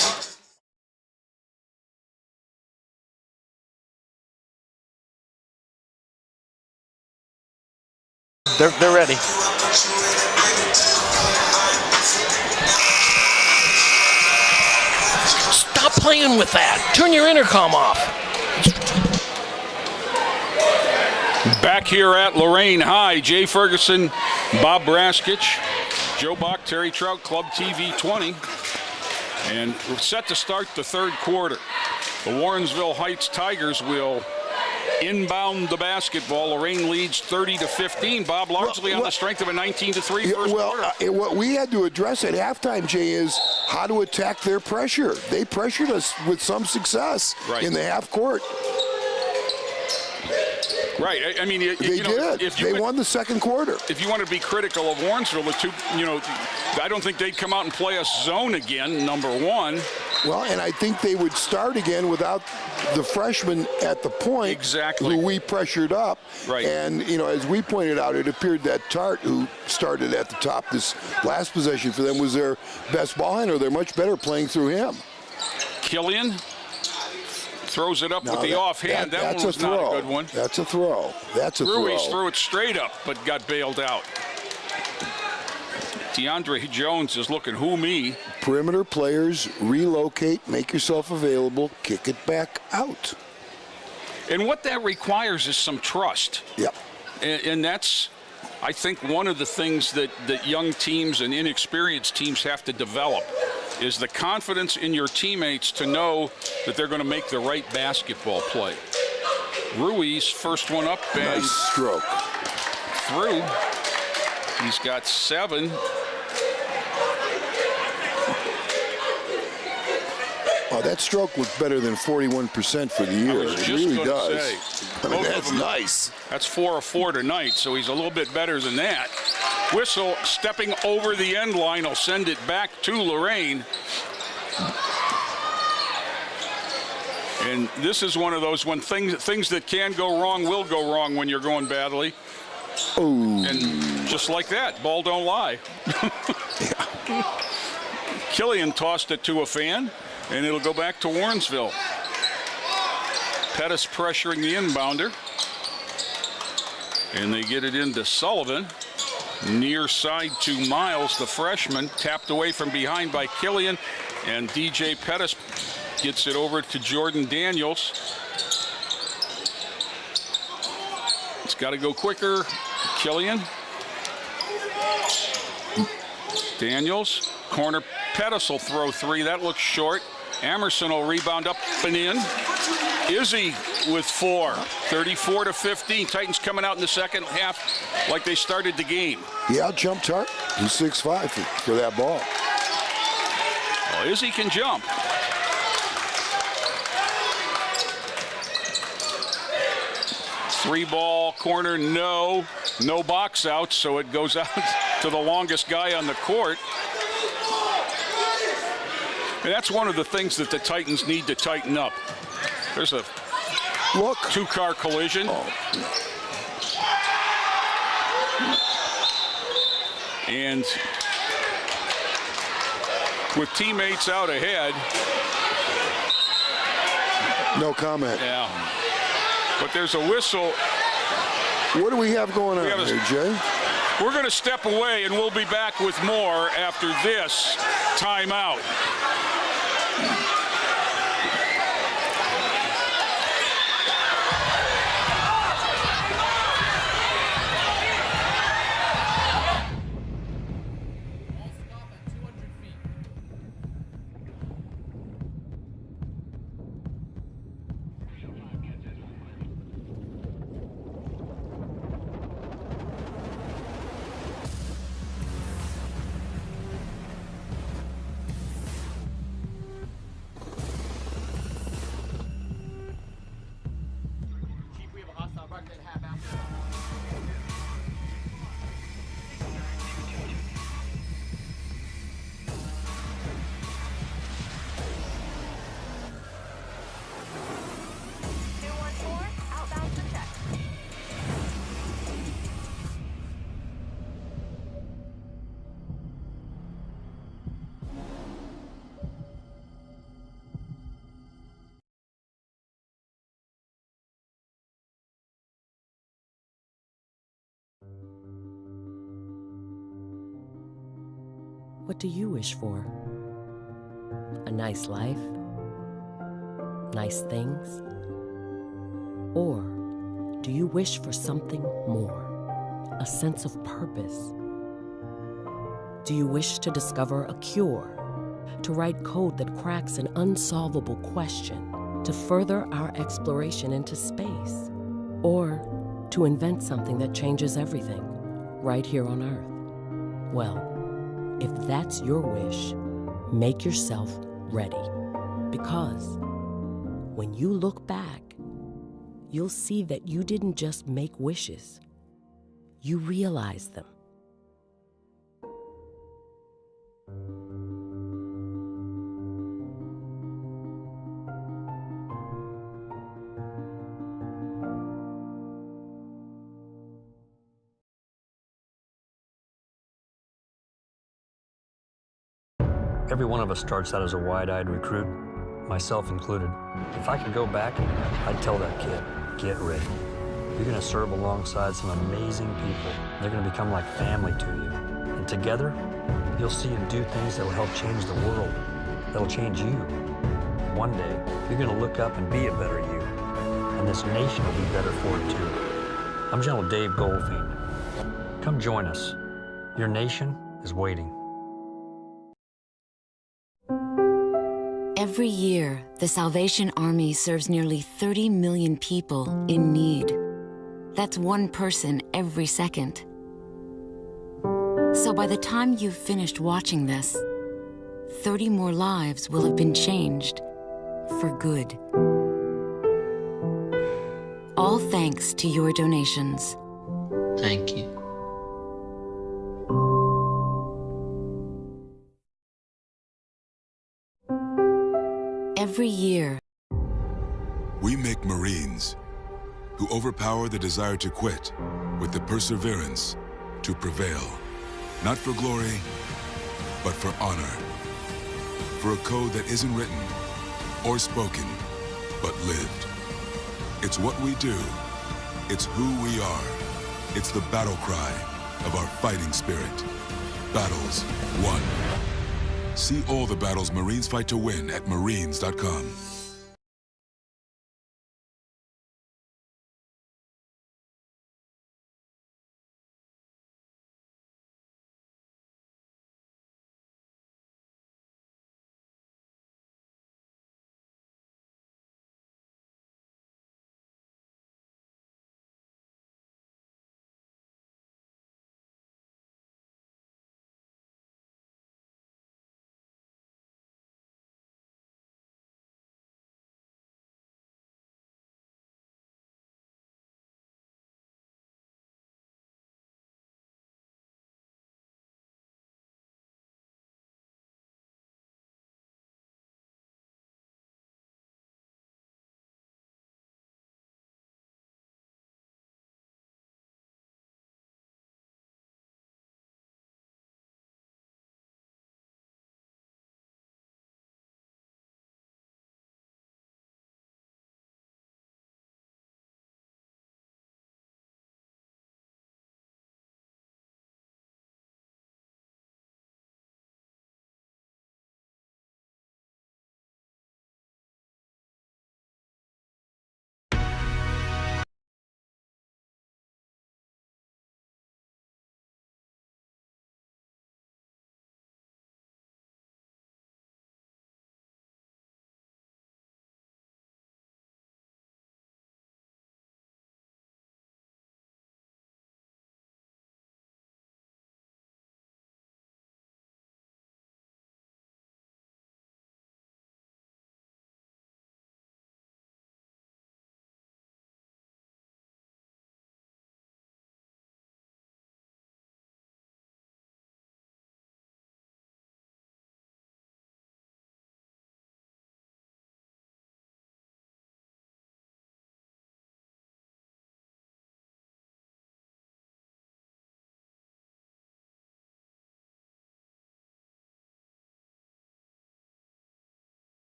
They're ready. Stop playing with that. Turn your intercom off. Back here at Lorain High, Jay Ferguson, Bob Braskich, Joe Bach, Terry Trout, Club TV 20. And we're set to start the third quarter. The Warrensville Heights Tigers will inbound the basketball. Lorain leads 30-15. Bob, largely on the strength of a 19-3 first quarter. What we had to address at halftime, Jay, is how to attack their pressure. They pressured us with some success in the half court. Right. I mean, they did. They won the second quarter. If you want to be critical of Warrensville, the two, I don't think they'd come out and play us zone again, number one. Well, and I think they would start again without the freshman at the point who we pressured up. Right. And, as we pointed out, it appeared that Tart, who started at the top this last possession for them, was their best ball handler. They're much better playing through him. Killian throws it up with the offhand. That one was not a good one. That's a throw. Ruiz threw it straight up, but got bailed out. DeAndre Jones is looking me. Perimeter players, relocate, make yourself available, kick it back out. And what that requires is some trust. Yep. And that's, I think, one of the things that young teams and inexperienced teams have to develop is the confidence in your teammates to know that they're going to make the right basketball play. Ruiz, first one up. And nice stroke. Through. He's got 7. Oh, that stroke looks better than 41% for the year. It really does. I mean, that's nice. That's 4 of 4 tonight, so he's a little bit better than that. Whistle stepping over the end line will send it back to Lorain. And this is one of those when things that can go wrong will go wrong when you're going badly. Oh. And just like that, ball don't lie. Killian tossed it to a fan, and it'll go back to Warrensville. Pettis pressuring the inbounder. And they get it into Sullivan. Near side to Miles, the freshman, tapped away from behind by Killian, and DJ Pettis gets it over to Jordan Daniels. It's got to go quicker. Killian. Daniels, corner. Pettis will throw 3. That looks short. Emerson will rebound up and in. Izzy with 4, 34-15. Titans coming out in the second half like they started the game. Yeah, jump Tart. He's 6'5" for that ball. Well, Izzy can jump. Three ball corner, no box out, so it goes out to the longest guy on the court. And that's one of the things that the Titans need to tighten up. There's a two-car collision. And with teammates out ahead. No comment. Yeah. But there's a whistle. What do we have going on here, Jay? We're going to step away, and we'll be back with more after this timeout. What do you wish for? A nice life? Nice things? Or do you wish for something more? A sense of purpose? Do you wish to discover a cure? To write code that cracks an unsolvable question? To further our exploration into space? Or to invent something that changes everything right here on Earth? Well, if that's your wish, make yourself ready. Because when you look back, you'll see that you didn't just make wishes, you realized them. Every one of us starts out as a wide-eyed recruit, myself included. If I could go back, I'd tell that kid, get ready. You're going to serve alongside some amazing people. They're going to become like family to you. And together, you'll see and do things that will help change the world, that'll change you. One day, you're going to look up and be a better you. And this nation will be better for it too. I'm General Dave Goldfiend. Come join us. Your nation is waiting. Every year, the Salvation Army serves nearly 30 million people in need. That's one person every second. So by the time you've finished watching this, 30 more lives will have been changed for good. All thanks to your donations. Thank you. Every year, we make Marines who overpower the desire to quit with the perseverance to prevail. Not for glory, but for honor. For a code that isn't written or spoken, but lived. It's what we do. It's who we are. It's the battle cry of our fighting spirit. Battles won. See all the battles Marines fight to win at marines.com.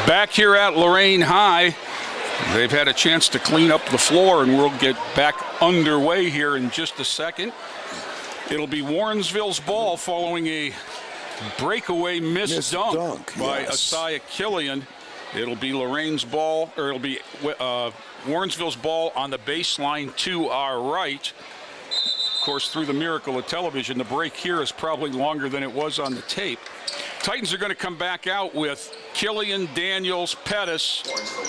Back here at Lorain High, they've had a chance to clean up the floor, and we'll get back underway here in just a second. It'll be Warrensville's ball following a breakaway missed dunk by Asaya Killian. It'll be Lorain's ball, or it'll be Warrensville's ball on the baseline to our right. Of course, through the miracle of television, the break here is probably longer than it was on the tape. Titans are going to come back out with Killian, Daniels, Pettis,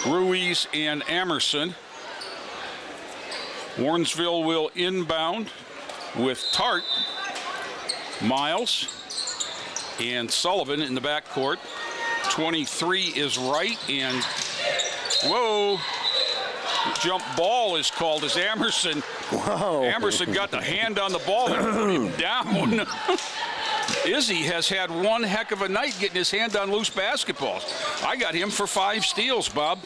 Ruiz, and Amerson. Warrensville will inbound with Tart, Miles, and Sullivan in the backcourt. 23 is right, and whoa, jump ball is called as Amerson. Wow. Amerson got the hand on the ball and put him down. Izzy has had one heck of a night getting his hand on loose basketballs. I got him for 5 steals, Bob.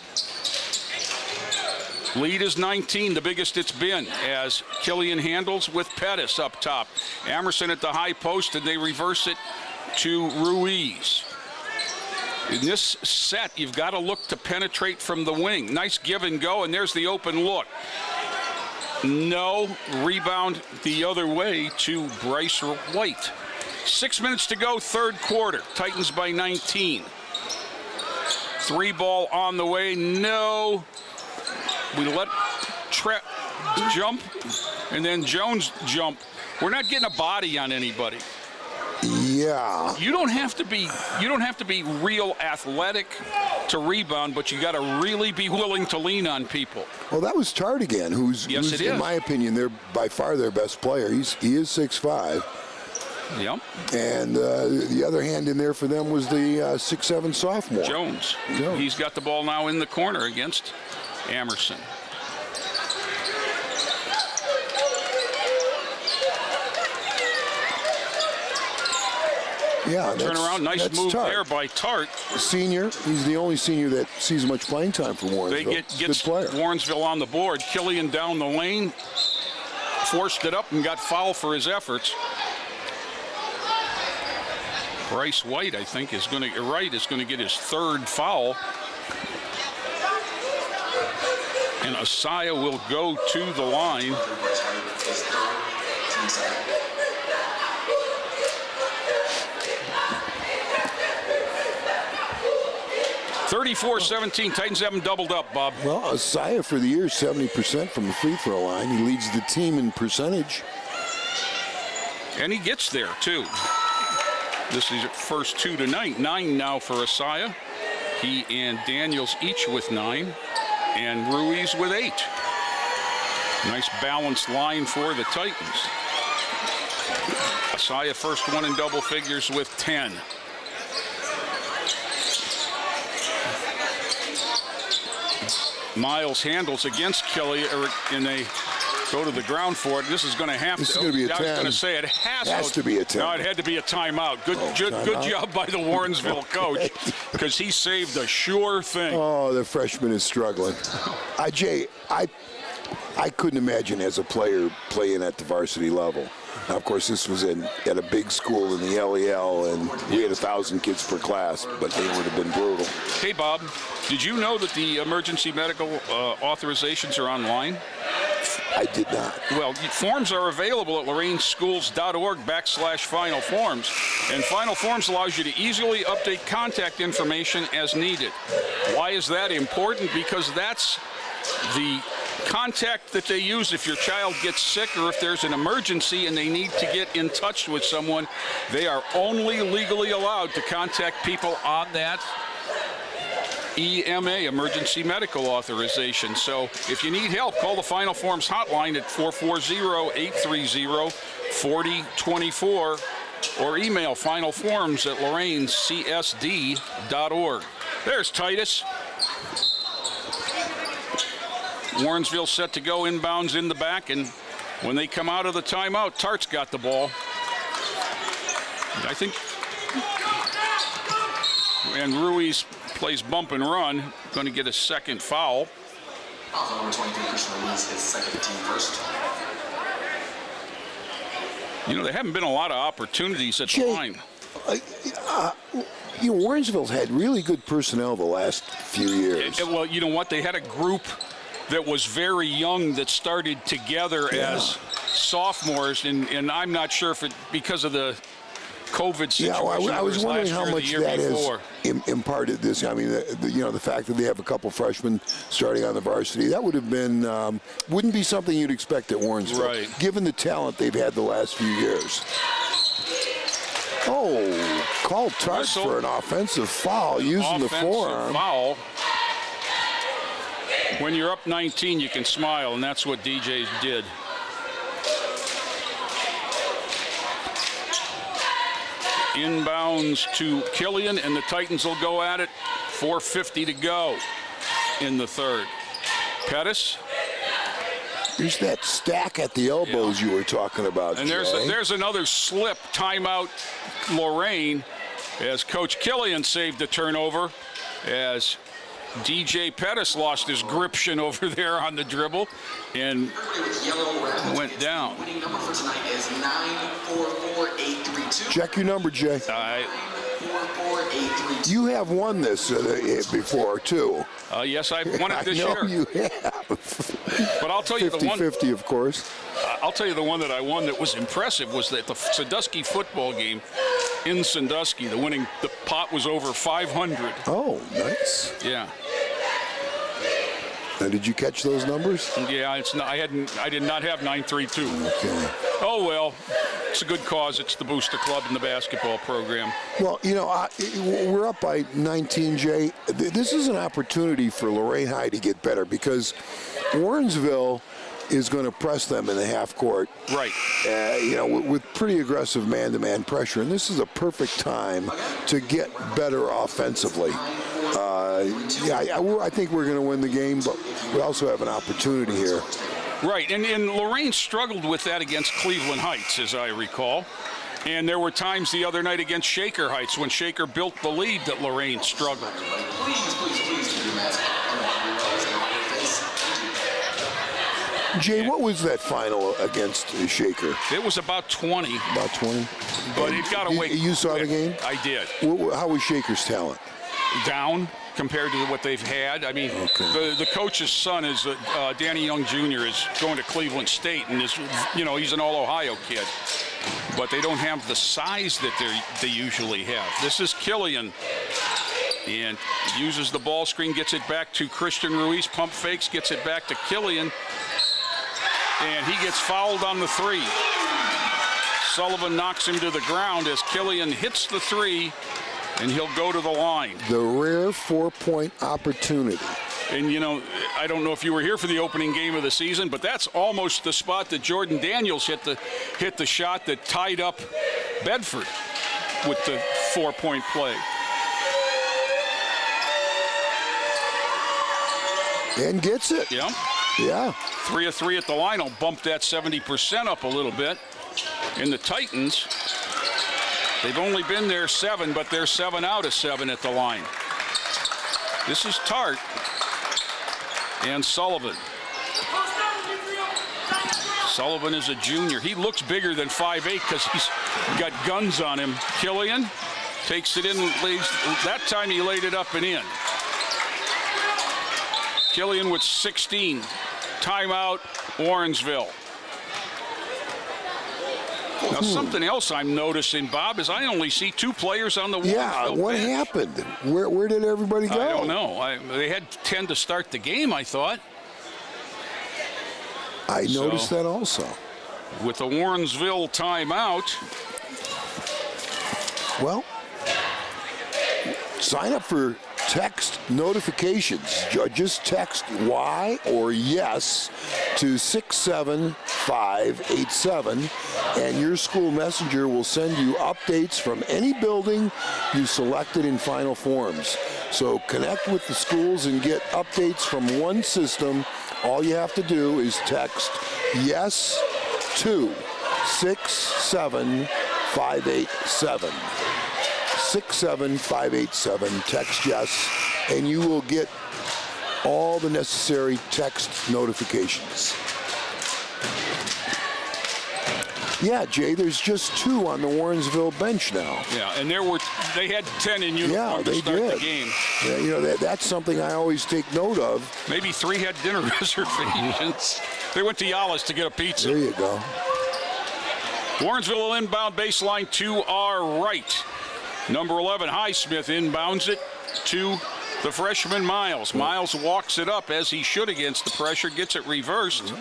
Lead is 19, the biggest it's been, as Killian handles with Pettis up top. Amerson at the high post, and they reverse it to Ruiz. In this set, you've got to look to penetrate from the wing. Nice give and go, and there's the open look. No, rebound the other way to Bryce White. 6 minutes to go, third quarter. Titans by 19. 3 ball on the way, no. We let Trep jump, and then Jones jump. We're not getting a body on anybody. Yeah. You don't have to be real athletic to rebound, but you got to really be willing to lean on people. Well, that was Tart again, who's in my opinion, they're by far their best player. He is 6'5". Yep. And the other hand in there for them was the 6'7" sophomore. Jones. He's got the ball now in the corner against Amerson. Yeah, turn around, nice move Tart there by Tart. Senior, he's the only senior that sees much playing time for Warrensville. They get Warrensville on the board. Killian down the lane, forced it up and got fouled for his efforts. Bryce White, I think, is going to get his 3rd foul. And Asaya will go to the line. 34-17, Titans haven't doubled up, Bob. Well, Asaya for the year, 70% from the free throw line. He leads the team in percentage. And he gets there, too. This is first 2 tonight. 9 now for Asaya. He and Daniels each with 9. And Ruiz with 8. Nice balanced line for the Titans. Asaya first one in double figures with 10. Miles handles against Kelly, and they go to the ground for it. This is going to have this to. Is going to be a 10. I was going to say it has to be a 10. No, it had to be a timeout. Good job by the Warrensville coach, because he saved a sure thing. Oh, the freshman is struggling. Jay, I couldn't imagine as a player playing at the varsity level. Now, of course, this was at a big school in the LEL, and we had 1,000 kids per class, but they would have been brutal. Hey, Bob, did you know that the emergency medical authorizations are online? I did not. Well, forms are available at lorainschools.org/final forms. And final forms allows you to easily update contact information as needed. Why is that important? Because that's the contact that they use if your child gets sick or if there's an emergency and they need to get in touch with someone. They are only legally allowed to contact people on that EMA, Emergency Medical Authorization. So if you need help, call the Final Forms hotline at 440-830-4024 or email finalforms@loraincsd.org. There's Titus. Warrensville set to go inbounds in the back, and when they come out of the timeout, Tart's got the ball. I think, and Ruiz plays bump and run, going to get a 2nd foul. Number 23, Christian Ruiz, his 2nd team first. You know, there haven't been a lot of opportunities at the line. Warrensville's had really good personnel the last few years. Well, you know what? They had a group that was very young that started together as sophomores, and I'm not sure if it because of the COVID situation. Yeah, I was wondering how much that has imparted this. I mean, the fact that they have a couple freshmen starting on the varsity, that would have been wouldn't be something you'd expect at Warrensville, right, given the talent they've had the last few years. Oh, called touch for an offensive foul using the forearm. Foul. When you're up 19, you can smile, and that's what DJ did. Inbounds to Killian, and the Titans will go at it. 4:50 to go in the third. Pettis. There's that stack at the elbows you were talking about, and there's another slip. Timeout, Lorain, as Coach Killian saved the turnover, as DJ Pettis lost his gription over there on the dribble and went down. Winning number for tonight is 944832. Check your number, Jay. 944832. You have won this before, too. Yes, I've won it this year. I know you have. But I'll tell you the one. 50-50, of course. I'll tell you the one that I won that was impressive was that the Sandusky football game in Sandusky, the pot was over 500. Oh, nice. Yeah. Now, did you catch those numbers? Yeah, I did not have 932. Okay. Oh well, it's a good cause. It's the Booster Club and the basketball program. Well, we're up by 19, Jay. This is an opportunity for Lorain High to get better because Warrensville is going to press them in the half court. Right. With pretty aggressive man-to-man pressure, and this is a perfect time to get better offensively. I think we're going to win the game, but we also have an opportunity here. Right, and Lorain struggled with that against Cleveland Heights, as I recall. And there were times the other night against Shaker Heights when Shaker built the lead that Lorain struggled. Please keep your mask on. Jay, what was that final against Shaker? It was about 20. About 20? But it got away. You saw the game? I did. How was Shaker's talent? Down compared to what they've had. I mean, the coach's son is Danny Young Jr. is going to Cleveland State, and he's an All-Ohio kid. But they don't have the size that they usually have. This is Killian, and uses the ball screen, gets it back to Christian Ruiz, pump fakes, gets it back to Killian, and he gets fouled on the three. Sullivan knocks him to the ground as Killian hits the three, and he'll go to the line. The rare 4-point opportunity. And, I don't know if you were here for the opening game of the season, but that's almost the spot that Jordan Daniels hit the shot that tied up Bedford with the 4-point play. And gets it. Yeah. Yeah. 3 of 3 at the line will bump that 70% up a little bit. And the Titans, they've only been there 7, but they're 7 out of 7 at the line. This is Tart and Sullivan. Sullivan is a junior. He looks bigger than 5'8" because he's got guns on him. Killian takes it in, that time he laid it up and in. Killian with 16. Timeout, Warrensville. Now, something else I'm noticing, Bob, is I only see 2 players on the Warrensville Yeah, what bench. happened? Where did everybody go? I don't know. They had 10 to start the game, I thought. I noticed that also. With the Warrensville timeout. Well, sign up for text notifications. Just text Y or yes to 67587, and your school messenger will send you updates from any building you selected in Final Forms. So connect with the schools and get updates from one system. All you have to do is text yes to 67587. 67587, text yes, and you will get all the necessary text notifications. Yeah, Jay, there's just 2 on the Warrensville bench now. Yeah, and they had 10 in uniform to start the game. Yeah, you know, that's something I always take note of. Maybe 3 had dinner reservations. They went to Yalla's to get a pizza. There you go. Warrensville will inbound baseline to our right. Number 11, Highsmith, inbounds it to the freshman Miles. Miles walks it up as he should against the pressure, gets it reversed.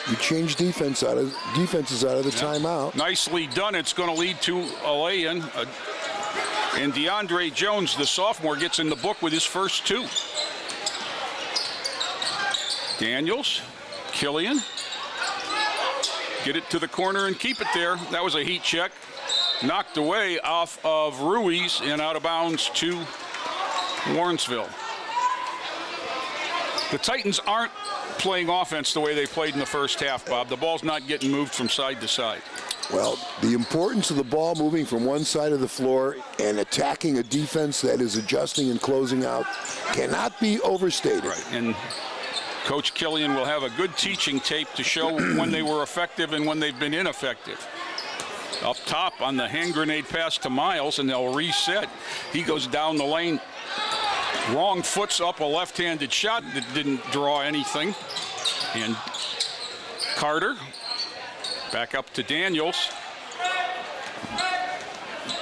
You change defenses out of the timeout. Nicely done. It's going to lead to a lay-in. And DeAndre Jones, the sophomore, gets in the book with his first 2. Daniels, Killian. Get it to the corner and keep it there. That was a heat check. Knocked away off of Ruiz and out of bounds to Warrensville. The Titans aren't playing offense the way they played in the first half, Bob. The ball's not getting moved from side to side. Well, the importance of the ball moving from one side of the floor and attacking a defense that is adjusting and closing out cannot be overstated. Right, and Coach Killian will have a good teaching tape to show when they were effective and when they've been ineffective. Up top on the hand grenade pass to Miles, and they'll reset. He goes down the lane. Wrong foot's up a left-handed shot that didn't draw anything. And Carter back up to Daniels.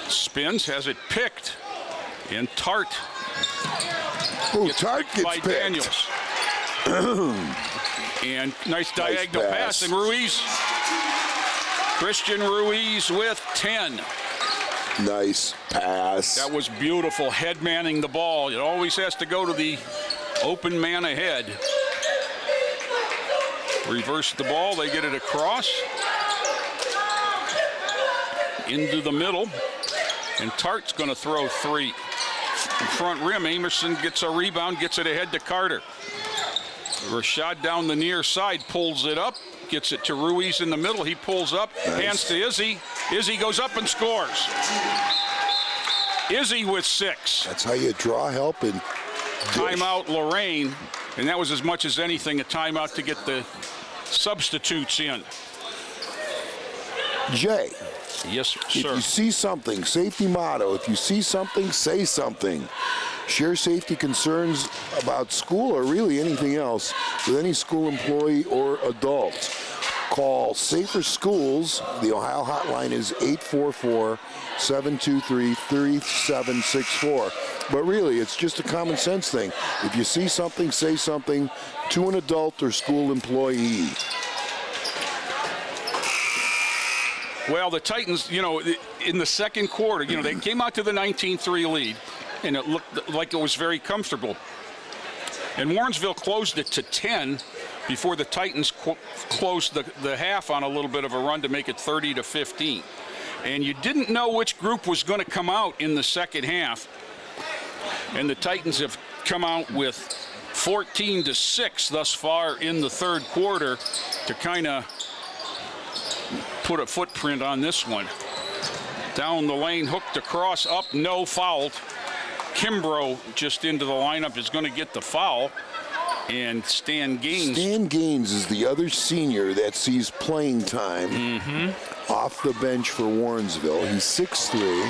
Spins, has it picked. And Tart. Tart gets by picked. Daniels. And nice diagonal pass. And Ruiz. Christian Ruiz with 10. Nice pass. That was beautiful, head manning the ball. It always has to go to the open man ahead. Reverse the ball, they get it across. Into the middle. And Tart's going to throw 3. Front rim, Amerson gets a rebound, gets it ahead to Carter. Rashad down the near side, pulls it up. Gets it to Ruiz in the middle. He pulls up, hands to Izzy. Izzy goes up and scores. Izzy with 6. That's how you draw help and timeout Lorain, and that was as much as anything a timeout to get the substitutes in. Jay. Yes, sir. If you see something, safety motto, if you see something, say something. Share safety concerns about school or really anything else with any school employee or adult. Call Safer Schools. The Ohio hotline is 844-723-3764. But really, it's just a common sense thing. If you see something, say something to an adult or school employee. Well, the Titans, in the second quarter, they came out to the 19-3 lead, and it looked like it was very comfortable. And Warrensville closed it to 10 before the Titans closed the half on a little bit of a run to make it 30-15. And you didn't know which group was going to come out in the second half. And the Titans have come out with 14-6 thus far in the third quarter to kind of put a footprint on this one. Down the lane, hooked across, up, no, fouled. Kimbrough just into the lineup is going to get the foul. And Stan Gaines. Stan Gaines is the other senior that sees playing time off the bench for Warrensville. He's 6'3".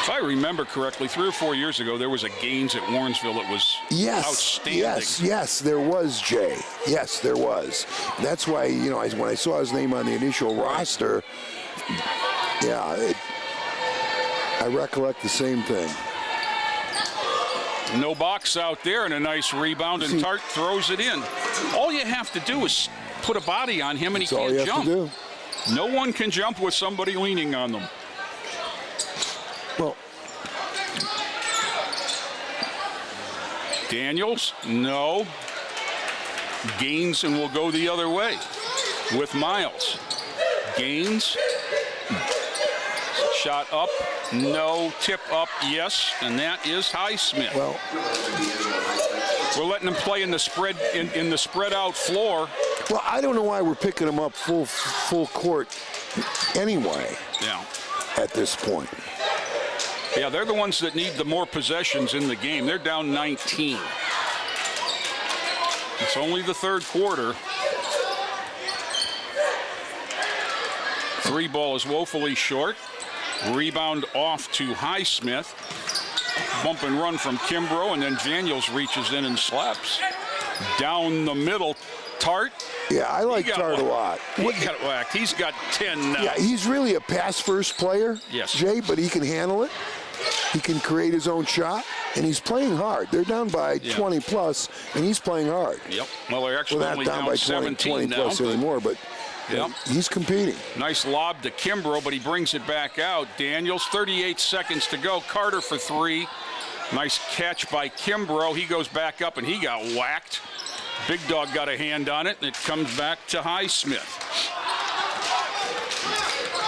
If I remember correctly, 3 or 4 years ago, there was a Gaines at Warrensville that was outstanding. Yes, there was, Jay. Yes, there was. That's why, when I saw his name on the initial roster, I recollect the same thing. No box out there, and a nice rebound, and Tart throws it in. All you have to do is put a body on him, and he can't jump. That's all you have to do. No one can jump with somebody leaning on them. Well, Daniels, no. Gaines, and we'll go the other way with Miles. Gaines, shot up, no. Tip up, yes, and that is Highsmith. Well, we're letting them play in the spread in the spread out floor. Well, I don't know why we're picking them up full court anyway. Yeah. At this point. Yeah, they're the ones that need the more possessions in the game. They're down 19. It's only the third quarter. 3 ball is woefully short. Rebound off to Highsmith. Bump and run from Kimbrough, and then Daniels reaches in and slaps. Down the middle, Tart. Yeah, I like Tart a lot. He got whacked. He's got 10 now. Yeah, he's really a pass-first player, yes, Jay, but he can handle it. He can create his own shot, and he's playing hard. They're down by 20 plus, and he's playing hard. Yep. Well, they're actually not only down by 17 20 plus anymore, but yep, he's competing. Nice lob to Kimbrough, but he brings it back out. Daniels, 38 seconds to go. Carter for 3. Nice catch by Kimbrough. He goes back up, and he got whacked. Big Dog got a hand on it, and it comes back to Highsmith.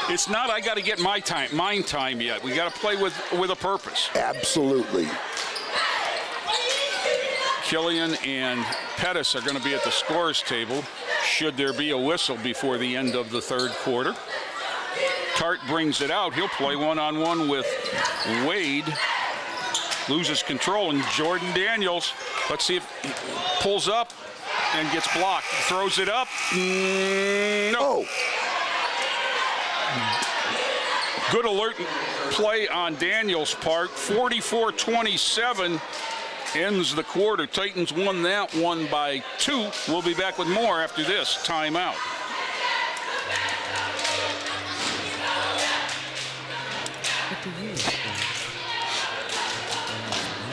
It's not I got to get mine time yet. We got to play with a purpose. Absolutely. Killian and Pettis are going to be at the scorers table should there be a whistle before the end of the third quarter. Tart brings it out. He'll play one-on-one with Wade. Loses control, and Jordan Daniels, let's see if he pulls up and gets blocked. Throws it up. No. Good alert play on Daniels' part. 44-27 ends the quarter. Titans won that one by 2. We'll be back with more after this timeout.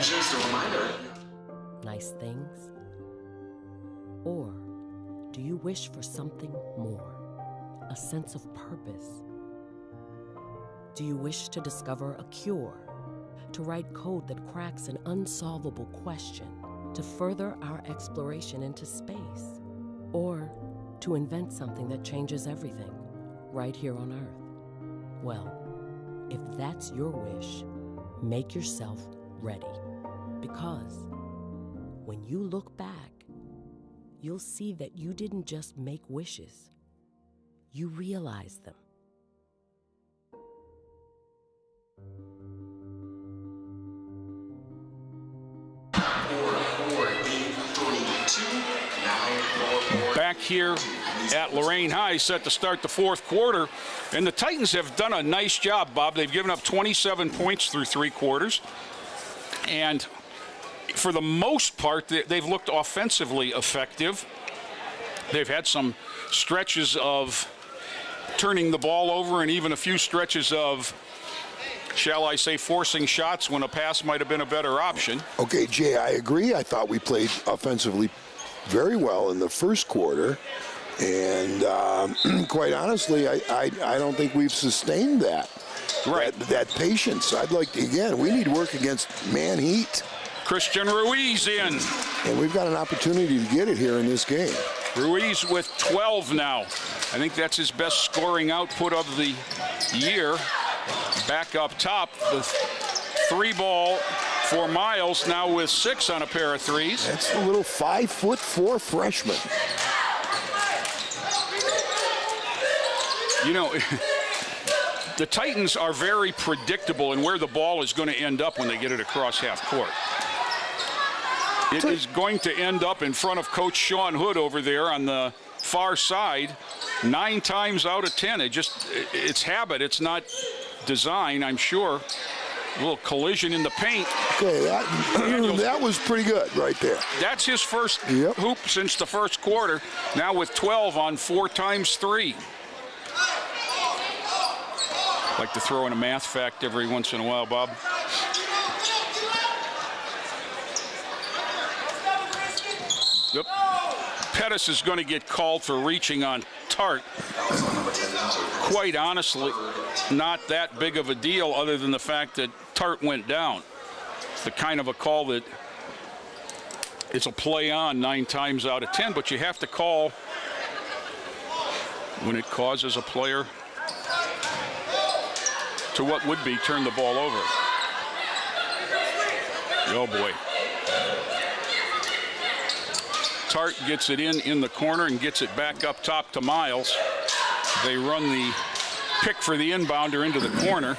Just a reminder. Nice things? Or do you wish for something more? A sense of purpose? Do you wish to discover a cure? To write code that cracks an unsolvable question? To further our exploration into space? Or to invent something that changes everything right here on Earth? Well, if that's your wish, make yourself ready. Because when you look back, you'll see that you didn't just make wishes, you realized them. Back here at Lorain High, set to start the fourth quarter. And the Titans have done a nice job, Bob. They've given up 27 points through 3 quarters. And for the most part, they've looked offensively effective. They've had some stretches of turning the ball over and even a few stretches of, shall I say, forcing shots when a pass might have been a better option. Okay, Jay, I agree. I thought we played offensively very well in the first quarter. And quite honestly, I don't think we've sustained that. Right. That patience. I'd like to, again, we need to work against man heat. Christian Ruiz in. And we've got an opportunity to get it here in this game. Ruiz with 12 now. I think that's his best scoring output of the year. Back up top, the 3 ball for Miles, now with 6 on a pair of threes. That's the little 5'4" freshman. You know, the Titans are very predictable in where the ball is going to end up when they get it across half court. It is going to end up in front of Coach Sean Hood over there on the far side 9 times out of 10. It's habit. It's not design, I'm sure. A little collision in the paint. Okay, that was pretty good right there. That's his first hoop since the first quarter. Now with 12 on 4 times 3. Like to throw in a math fact every once in a while, Bob. Yep. Pettis is going to get called for reaching on Tart. Quite honestly, not that big of a deal other than the fact that Tart went down. It's the kind of a call that it's a play on 9 times out of 10, but you have to call when it causes a player to what would be turn the ball over. Oh boy. Tart gets it in the corner and gets it back up top to Miles. They run the pick for the inbounder into the corner.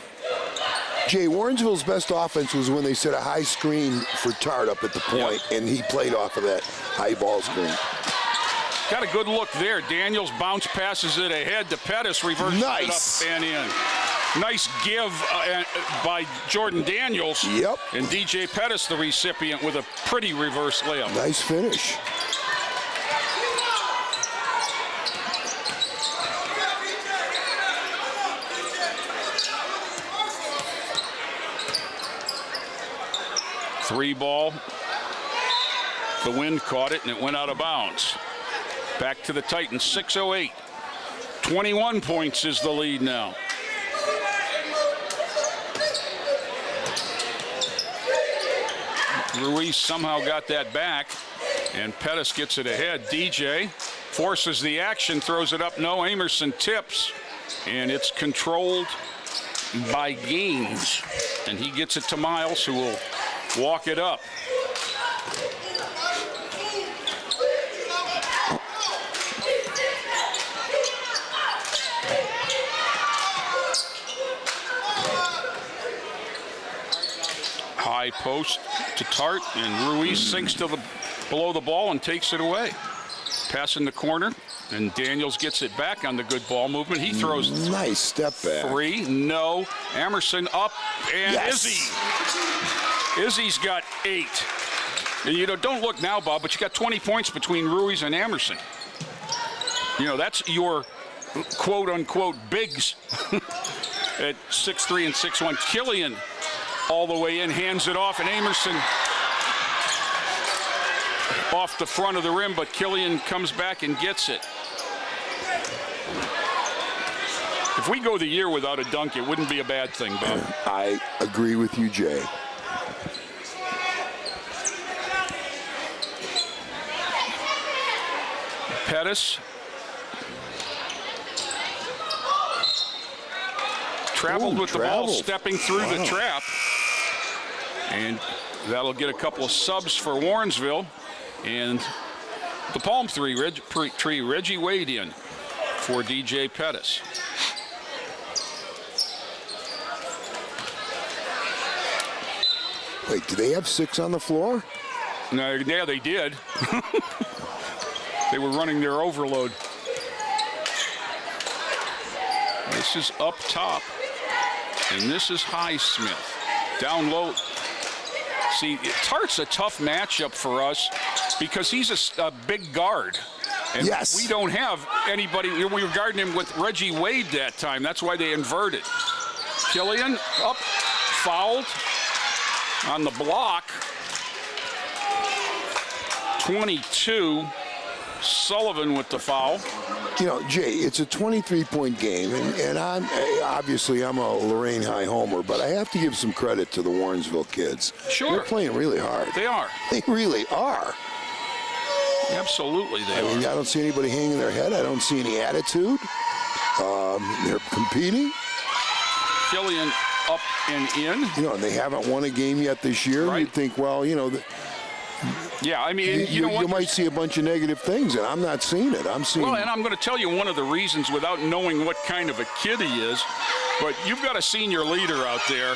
Jay, Warrensville's best offense was when they set a high screen for Tart up at the point, and he played off of that high ball screen. Got a good look there. Daniels bounce passes it ahead to Pettis, reverses Nice. it up and in. Nice give by Jordan Daniels. Yep. And DJ Pettis, the recipient, with a pretty reverse layup. Nice finish. Three ball. The wind caught it and it went out of bounds. Back to the Titans, 6:08. 21 points is the lead now. Ruiz somehow got that back, and Pettis gets it ahead. DJ forces the action, throws it up. No, Amerson tips, and it's controlled by Gaines. And he gets it to Miles, who will walk it up. High post to Tart, and Ruiz sinks to the below the ball and takes it away. Pass in the corner, and Daniels gets it back on the good ball movement. He throws nice step back. Three, no. Emerson up, and yes. Izzy's got 8. And you know, don't look now, Bob, but you got 20 points between Ruiz and Emerson. You know, that's your quote-unquote bigs at 6'3" and 6'1". Killian all the way in, hands it off, and Amerson off the front of the rim, but Killian comes back and gets it. If we go the year without a dunk, it wouldn't be a bad thing, Bob. I agree with you, Jay. Pettis traveled with the ball, stepping through the trap. And that'll get a couple of subs for Warrensville. And the palm tree, Reggie Wade in for DJ Pettis. Wait, do they have 6 on the floor? No, yeah, they did. They were running their overload. This is up top, and this is Highsmith. Down low. See, Tart's a tough matchup for us because he's a big guard. And yes. We don't have anybody. We were guarding him with Reggie Wade that time. That's why they inverted. Killian up, fouled on the block. 22. Sullivan with the foul. You know, Jay, it's a 23-point game, and I'm a Lorain High homer, but I have to give some credit to the Warrensville kids. Sure. They're playing really hard. They are. They really are. Absolutely, they are. I mean, I don't see anybody hanging their head. I don't see any attitude. They're competing. Killian up and in. You know, and they haven't won a game yet this year. Right. You'd think, well, you know, yeah, I mean, you know what? You might see a bunch of negative things, and I'm not seeing it. I'm seeing. Well, and I'm going to tell you one of the reasons without knowing what kind of a kid he is, but you've got a senior leader out there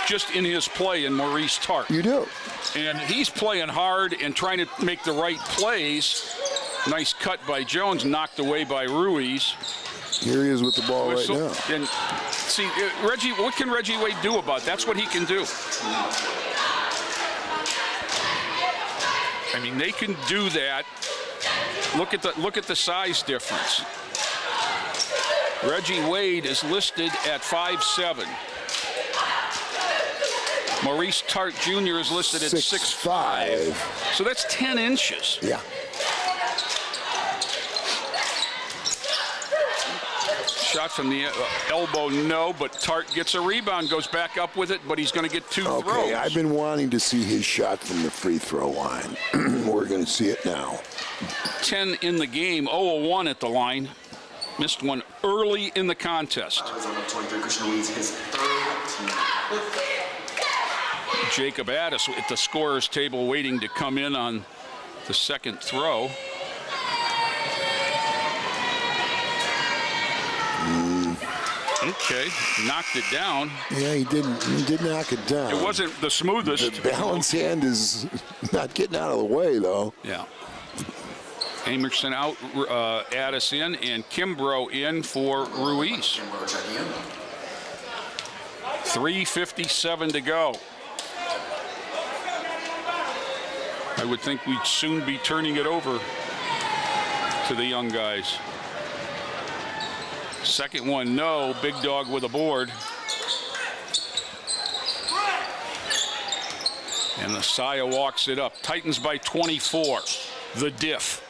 just in his play in Maurice Tart. You do. And he's playing hard and trying to make the right plays. Nice cut by Jones, knocked away by Ruiz. Here he is with the ball right now. And see, Reggie, what can Reggie Wade do about it? That's what he can do. I mean, they can do that. Look at the size difference. Reggie Wade is listed at 5'7". Maurice Tart Jr. is listed at 6'5". So that's 10 inches. Yeah. Shot from the elbow, no, but Tart gets a rebound, goes back up with it, but he's going to get 2 throws. Okay, I've been wanting to see his shot from the free throw line. We're going to see it now. 10 in the game, 0-1 at the line. Missed one early in the contest. Jacob Addis at the scorer's table waiting to come in on the second throw. Okay, knocked it down. Yeah, he did knock it down. It wasn't the smoothest. The balance hand is not getting out of the way, though. Yeah. Amerson out, Addison, and Kimbrough in for Ruiz. 3:57 to go. I would think we'd soon be turning it over to the young guys. Second one, no. Big Dog with a board. And Messiah walks it up. Titans by 24. The diff.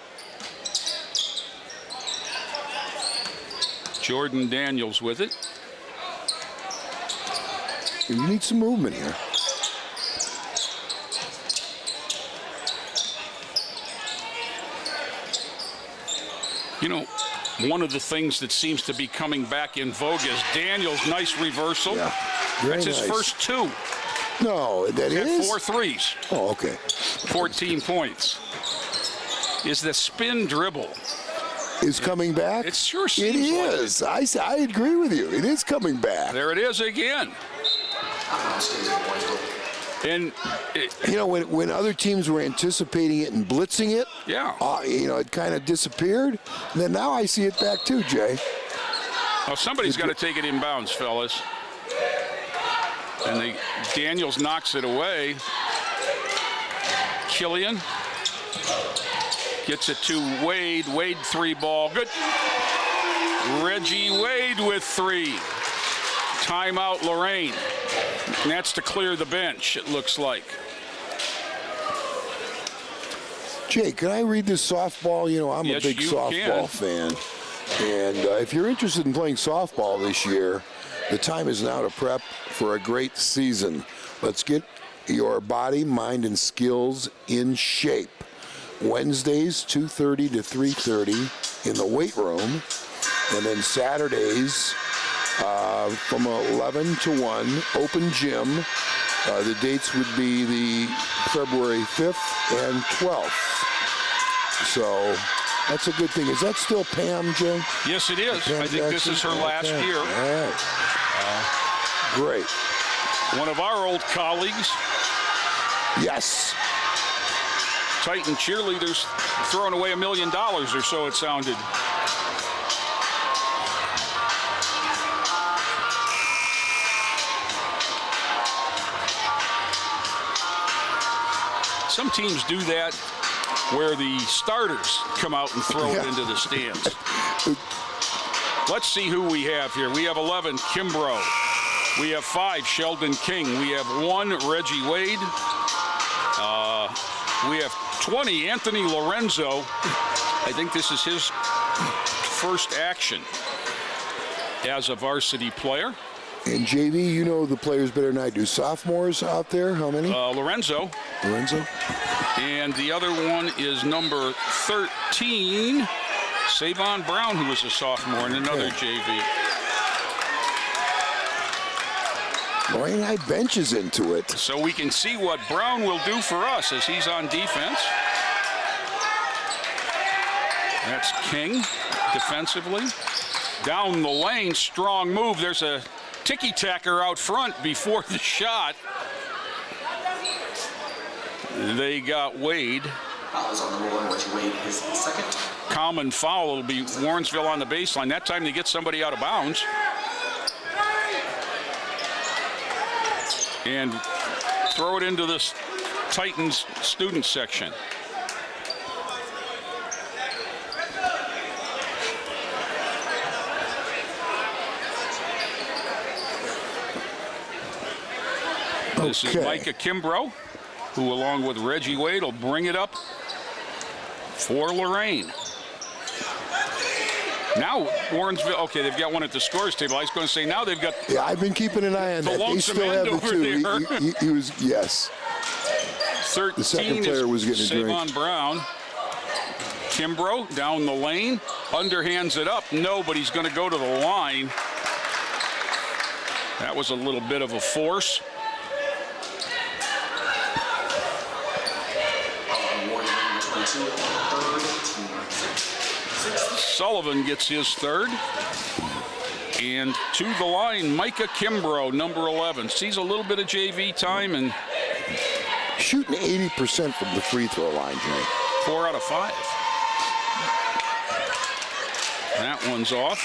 Jordan Daniels with it. You need some movement here. You know, one of the things that seems to be coming back in vogue is Daniels' nice reversal. Yeah, very That's his nice. first two. No, that He's is? had 4 threes. Oh, okay. 14 points. Is the spin dribble. Is coming back? It sure It seems like is. I agree with you. It is coming back. There it is again. And, You know, when other teams were anticipating it and blitzing it, yeah. you know, it kind of disappeared. And then now I see it back too, Jay. Well, somebody's got to take it inbounds, fellas. And Daniels knocks it away. Killian gets it to Wade. Wade 3-ball. Good. Reggie Wade with 3. Timeout, Lorain. And that's to clear the bench, it looks like. Jay, can I read this softball? You know, I'm Yes, a big you softball fan. And if you're interested in playing softball this year, the time is now to prep for a great season. Let's get your body, mind, and skills in shape. Wednesdays, 2:30 to 3:30 in the weight room. And then Saturdays, from 11 to 1, open gym. The dates would be the February 5th and 12th. So that's a good thing. Is that still Pam, Jay? Yes, it is. Pam I think this Jackson? is her last Okay. year. All right. Great. One of our old colleagues, Yes. Titan cheerleaders, throwing away $1 million or so, it sounded. Some teams do that where the starters come out and throw it into the stands. Let's see who we have here. We have 11, Kimbrough. We have 5, Sheldon King. We have 1, Reggie Wade. We have 20, Anthony Lorenzo. I think this is his first action as a varsity player. And JV, you know the players better than I do. Sophomores out there, how many? Lorenzo. Lorenzo? And the other one is number 13, Savon Brown, who was a sophomore in another JV. Lorain High benches into it. So we can see what Brown will do for us as he's on defense. That's King defensively. Down the lane, strong move. There's a ticky-tacker out front before the shot. They got Wade. Fouls on the roll, and Reggie Wade his second. Common foul. It'll be Warrensville on the baseline. That time they get somebody out of bounds. And throw it into this Titans student section. This is Micah Kimbrough, who along with Reggie Wade will bring it up for Lorain. Now, Warrensville, okay, they've got one at the scores table. I was going to say now they've got. Yeah, I've been keeping an eye on the that. They lonesome still end have it over too. there. He was, yes. 13 The second player was getting a drink. Savon Brown. Kimbrough down the lane, underhands it up. No, but he's going to go to the line. That was a little bit of a force. Third team. Sullivan gets his third. And to the line, Micah Kimbrough, number 11. Sees a little bit of JV time and shooting 80% from the free throw line, Jay. 4 out of 5. That one's off.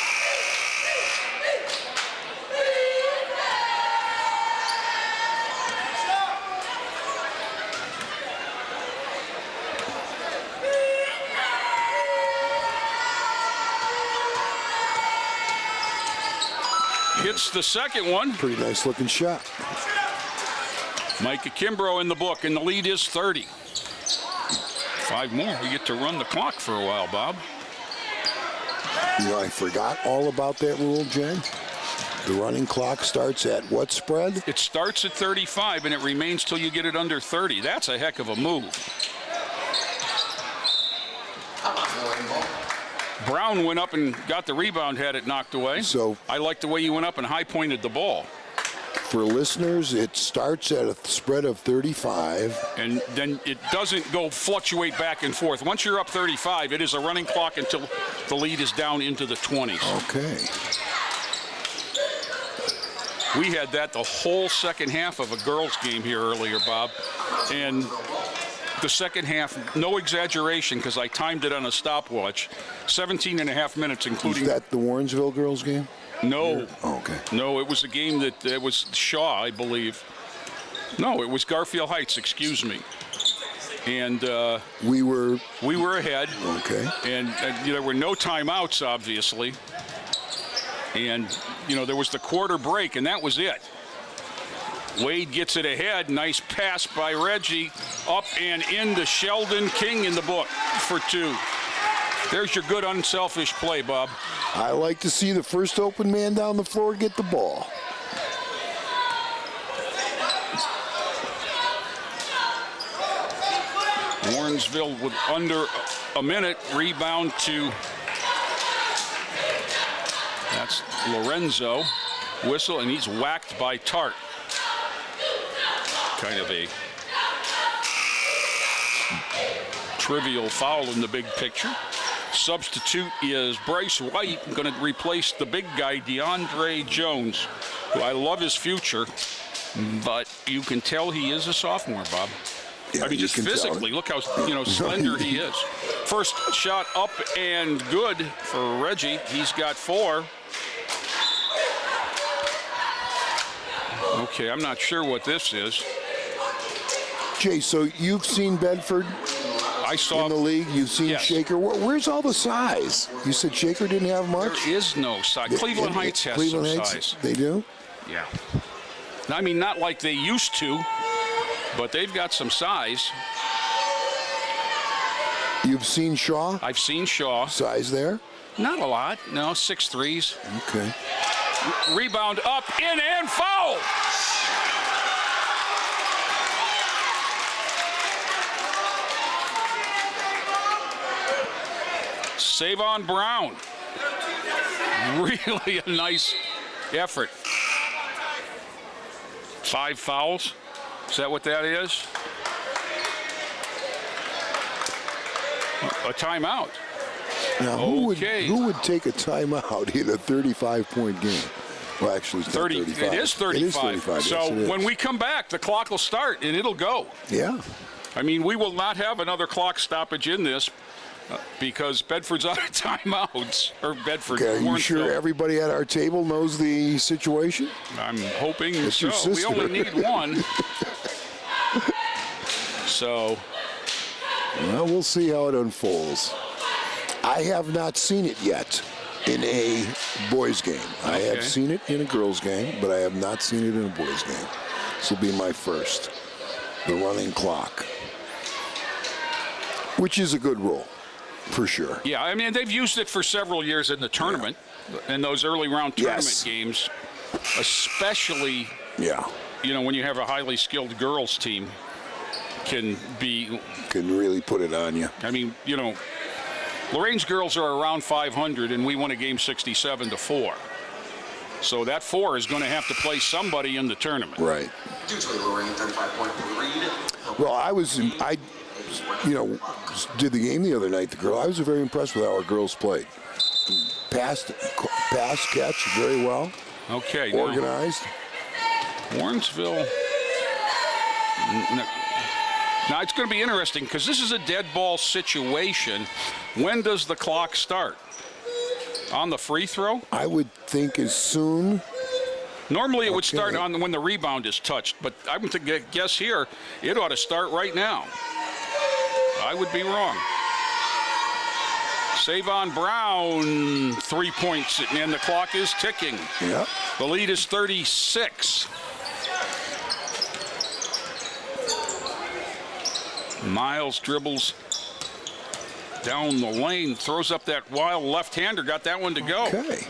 Hits the second one. Pretty nice looking shot. Micah Kimbrough in the book, and the lead is 30. 5 more. We get to run the clock for a while, Bob. You know, I forgot all about that rule, Jen. The running clock starts at what spread? It starts at 35, and it remains till you get it under 30. That's a heck of a move. Brown went up and got the rebound, had it knocked away. So I like the way you went up and high-pointed the ball. For listeners, it starts at a spread of 35. And then it doesn't go fluctuate back and forth. Once you're up 35, it is a running clock until the lead is down into the 20s. Okay. We had that the whole second half of a girls' game here earlier, Bob. And the second half, no exaggeration, because I timed it on a stopwatch, 17 and a half minutes, including... Is that the Warrensville girls game? No. Oh, okay. No, it was a game that it was Shaw, I believe. No, it was Garfield Heights, excuse me. And we were ahead. Okay. And there were no timeouts, obviously. And, you know, there was the quarter break, and that was it. Wade gets it ahead. Nice pass by Reggie. Up and into Sheldon King in the book for 2. There's your good unselfish play, Bob. I like to see the first open man down the floor get the ball. Warrensville with under a minute. Rebound to... That's Lorenzo. Whistle, and he's whacked by Tart. Kind of a trivial foul in the big picture. Substitute is Bryce White, going to replace the big guy, DeAndre Jones, who I love his future, but you can tell he is a sophomore, Bob. Yeah, I mean, just physically, look how slender he is. First shot up and good for Reggie. He's got 4. Okay, I'm not sure what this is. Jay, so you've seen Bedford I saw in the league. You've seen yes. Shaker. Where's all the size? You said Shaker didn't have much? There is no size. Cleveland Heights has Cleveland some Heights, size. They do? Yeah. I mean, not like they used to, but they've got some size. You've seen Shaw? I've seen Shaw. Size there? Not a lot. No, 6'3s. Okay. Rebound up, in, and foul. Savon Brown. Really a nice effort. 5 fouls. Is that what that is? A timeout. Now, who would take a timeout in a 35-point game? Well, actually, it's 30. 35. It is 35. It is 35. So yes, when we come back, the clock will start and it'll go. Yeah. I mean, we will not have another clock stoppage in this because Bedford's out of timeouts. Or Bedford. Okay, are you Warrensville. sure everybody at our table knows the situation? I'm hoping It's so. your sister. We only need one. So. Well, we'll see how it unfolds. I have not seen it yet in a boys' game. I have seen it in a girls' game, but I have not seen it in a boys' game. This will be my first. The running clock, which is a good rule, for sure. Yeah, I mean, they've used it for several years in the tournament, in those early round tournament games, especially, you know, when you have a highly skilled girls team can really put it on you. I mean, you know, Lorain's girls are around 500, and we won a game 67-4. So that 4 is going to have to play somebody in the tournament. Right. Due to a Lorain 35-point lead. Well, I did the game the other night. I was very impressed with how our girls played. Passed pass catch very well. Okay. Organized. Warrensville. Now it's going to be interesting because this is a dead ball situation. When does the clock start? On the free throw? I would think as soon. Normally it would start on when the rebound is touched, but I'm going to guess here it ought to start right now. I would be wrong. Savon Brown, 3 points, and the clock is ticking. Yep. The lead is 36. Miles dribbles down the lane, throws up that wild left-hander, got that one to go. Okay.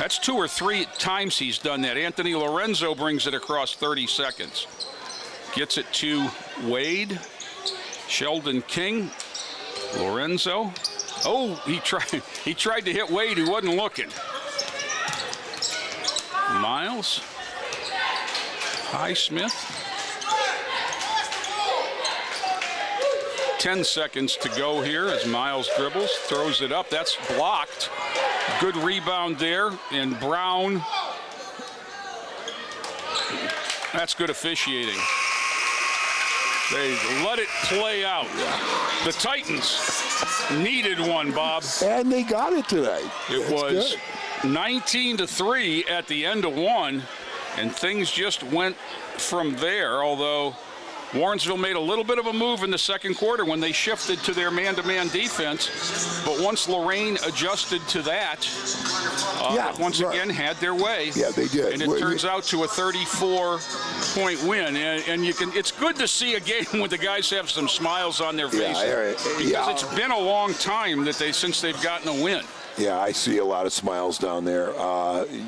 That's 2 or 3 times he's done that. Anthony Lorenzo brings it across 30 seconds. Gets it to Wade. Sheldon King. Lorenzo. Oh, he tried to hit Wade, who wasn't looking. Miles. Highsmith. 10 seconds to go here as Miles dribbles, throws it up. That's blocked. Good rebound there. And Brown. That's good officiating. They let it play out. The Titans needed one, Bob. And they got it tonight. It was 19-3 at the end of one, and things just went from there, although Warrensville made a little bit of a move in the second quarter when they shifted to their man-to-man defense. But once Lorain adjusted to that, again had their way. Yeah, they did. And it turns out to a 34-point win. And you can. It's good to see a game when the guys have some smiles on their faces. Because it's been a long time since they've gotten a win. Yeah, I see a lot of smiles down there.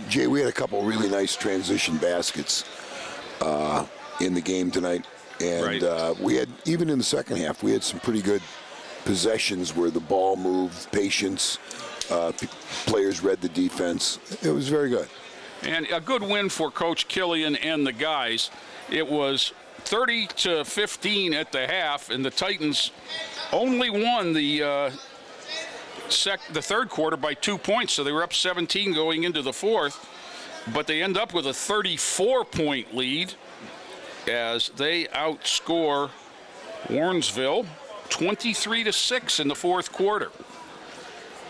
Jay, we had a couple really nice transition baskets in the game tonight. And we had, even in the second half, we had some pretty good possessions where the ball moved, patience, players read the defense. It was very good. And a good win for Coach Killian and the guys. It was 30-15 at the half, and the Titans only won the third quarter by 2 points, so they were up 17 going into the fourth. But they end up with a 34-point lead as they outscore Warrensville 23-6 in the fourth quarter.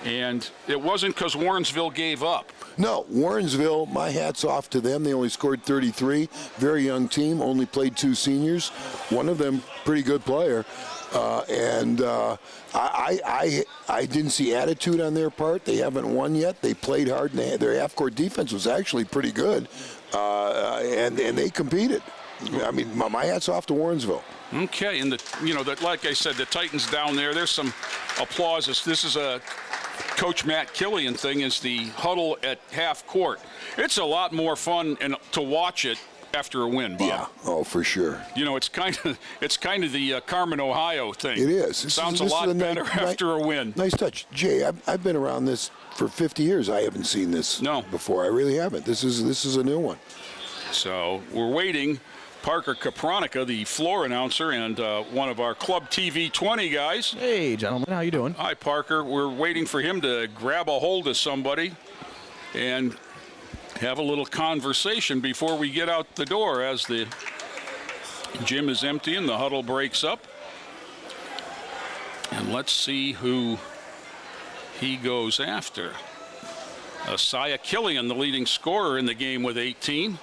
And it wasn't because Warrensville gave up. No, Warrensville, my hat's off to them. They only scored 33. Very young team, only played 2 seniors. One of them, pretty good player. I didn't see attitude on their part. They haven't won yet. They played hard, and their half-court defense was actually pretty good. And they competed. I mean, my hat's off to Warrensville. Okay, and like I said, the Titans down there. There's some applause. This is a Coach Matt Killian thing. Is the huddle at half court? It's a lot more fun to watch it after a win, Bob. Yeah. Oh, for sure. It's kind of the Carmen, Ohio thing. It is. It sounds a lot better after a win. Nice touch, Jay. I've been around this for 50 years. I haven't seen this before. I really haven't. This is a new one. So we're waiting. Parker Kapronica, the floor announcer, and one of our Club TV 20 guys. Hey, gentlemen, how you doing? Hi, Parker. We're waiting for him to grab a hold of somebody and have a little conversation before we get out the door as the gym is empty and the huddle breaks up. And let's see who he goes after. Isaiah Killian, the leading scorer in the game with 18.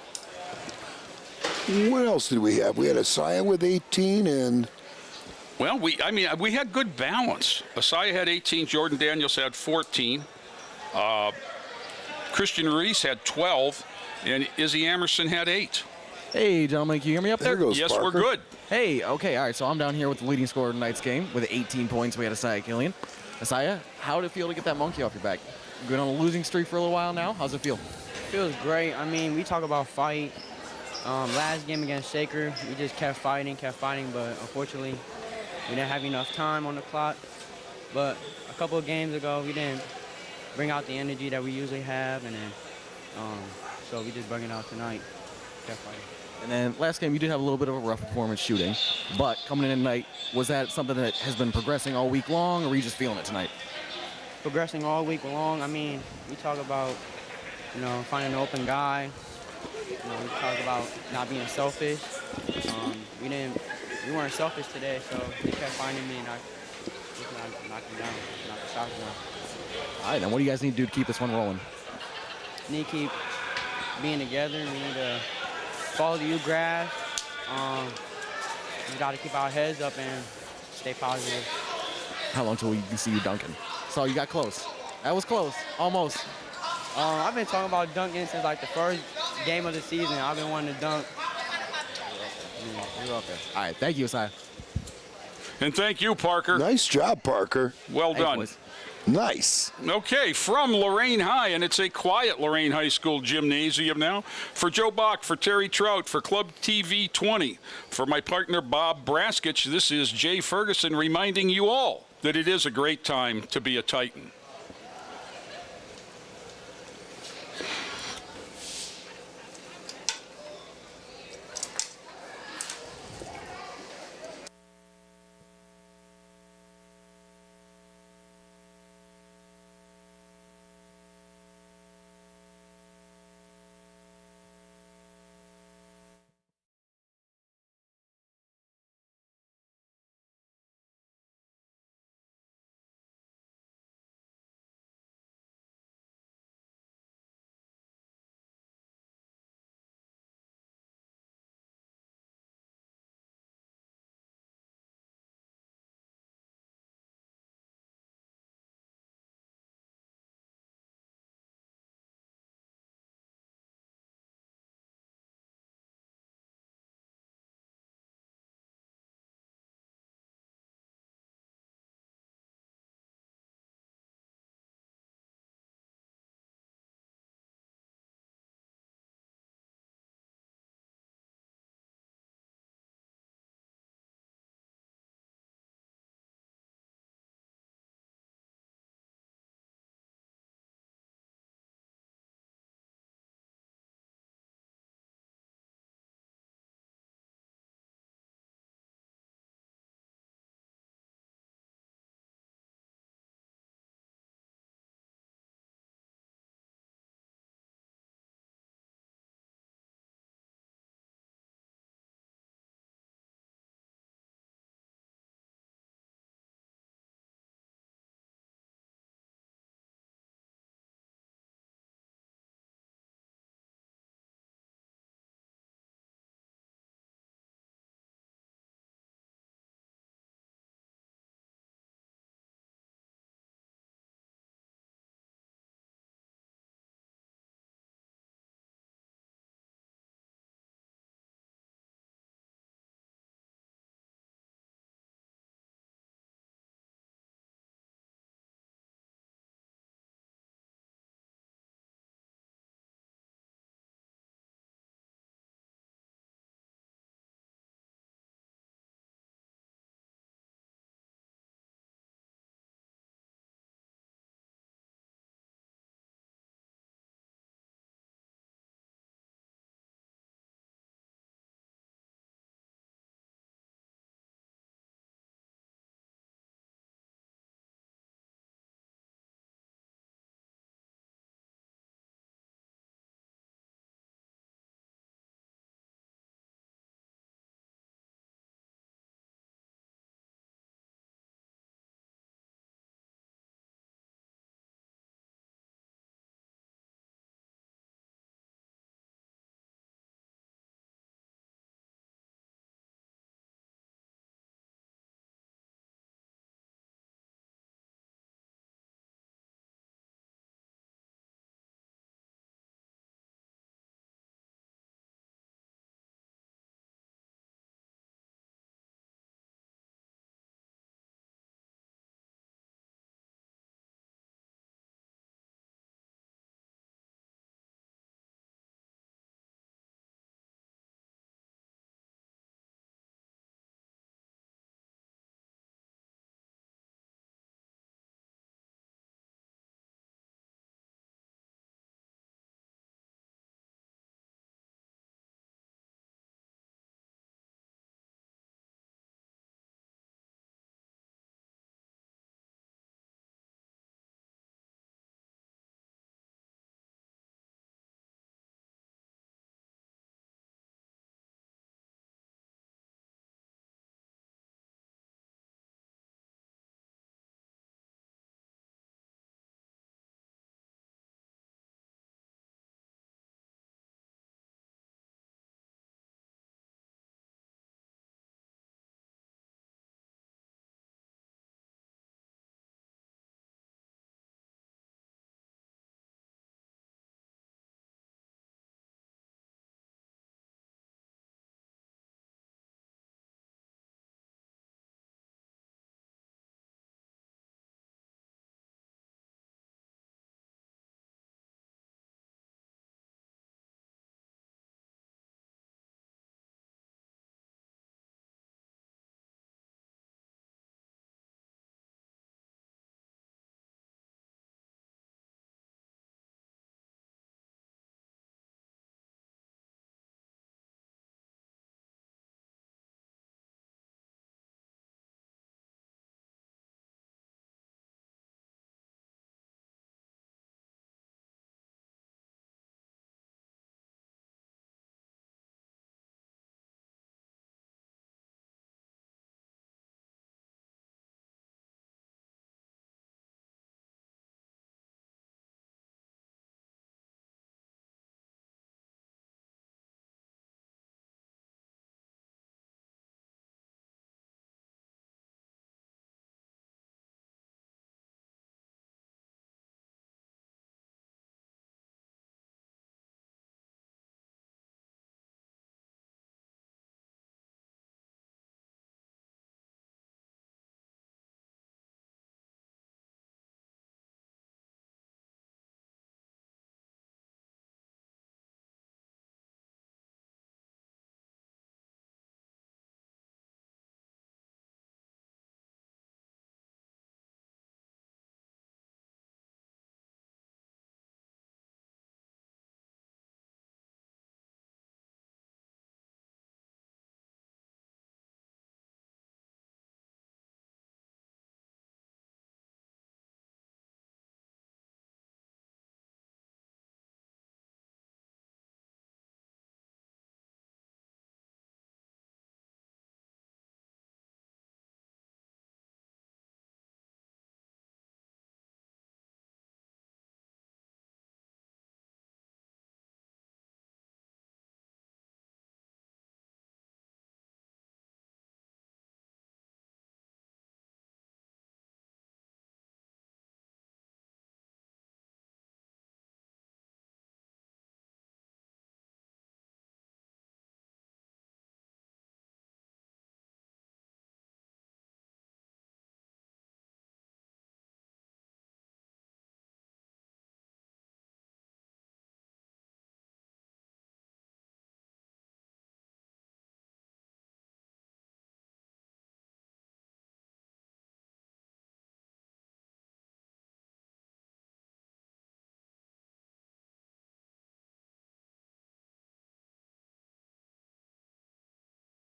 What else did we have? We had Isaiah with 18 and... Well, we had good balance. Isaiah had 18. Jordan Daniels had 14. Christian Reese had 12. And Izzy Amerson had 8. Hey, gentlemen, can you hear me up there? There goes Yes, Parker. we're good. Hey, okay, all right, so I'm down here with the leading scorer of tonight's game with 18 points. We had Isaiah Killian. Isaiah, how did it feel to get that monkey off your back? You've been on a losing streak for a little while now. How's it feel? Feels great. I mean, we talk about fight. Last game against Shaker, we just kept fighting, but unfortunately, we didn't have enough time on the clock. But a couple of games ago, we didn't bring out the energy that we usually have, and then so we just bring it out tonight. Kept fighting. And then last game, you did have a little bit of a rough performance shooting, but coming in tonight, was that something that has been progressing all week long, or were you just feeling it tonight? progressing all week long. I mean, we talk about, you know, finding an open guy. You know, we talk about not being selfish. We weren't selfish today, so they kept finding me, and I just knocked them down, knocked the shots down. All right, then what do you guys need to do to keep this one rolling? We need to keep being together. We need to follow the grass. We got to keep our heads up and stay positive. How long till we can see you dunking? So you got close. That was close, almost. I've been talking about dunking since like the first game of the season. I've been wanting to dunk. You're up there. All right, thank you, Isaiah. And thank you, Parker. Nice job, Parker. Well done. boys. Nice. Okay, from Lorain High, and it's a quiet Lorain High School gymnasium now. For Joe Bach, for Terry Trout, for Club TV 20, for my partner Bob Braskich, this is Jay Ferguson reminding you all that it is a great time to be a Titan.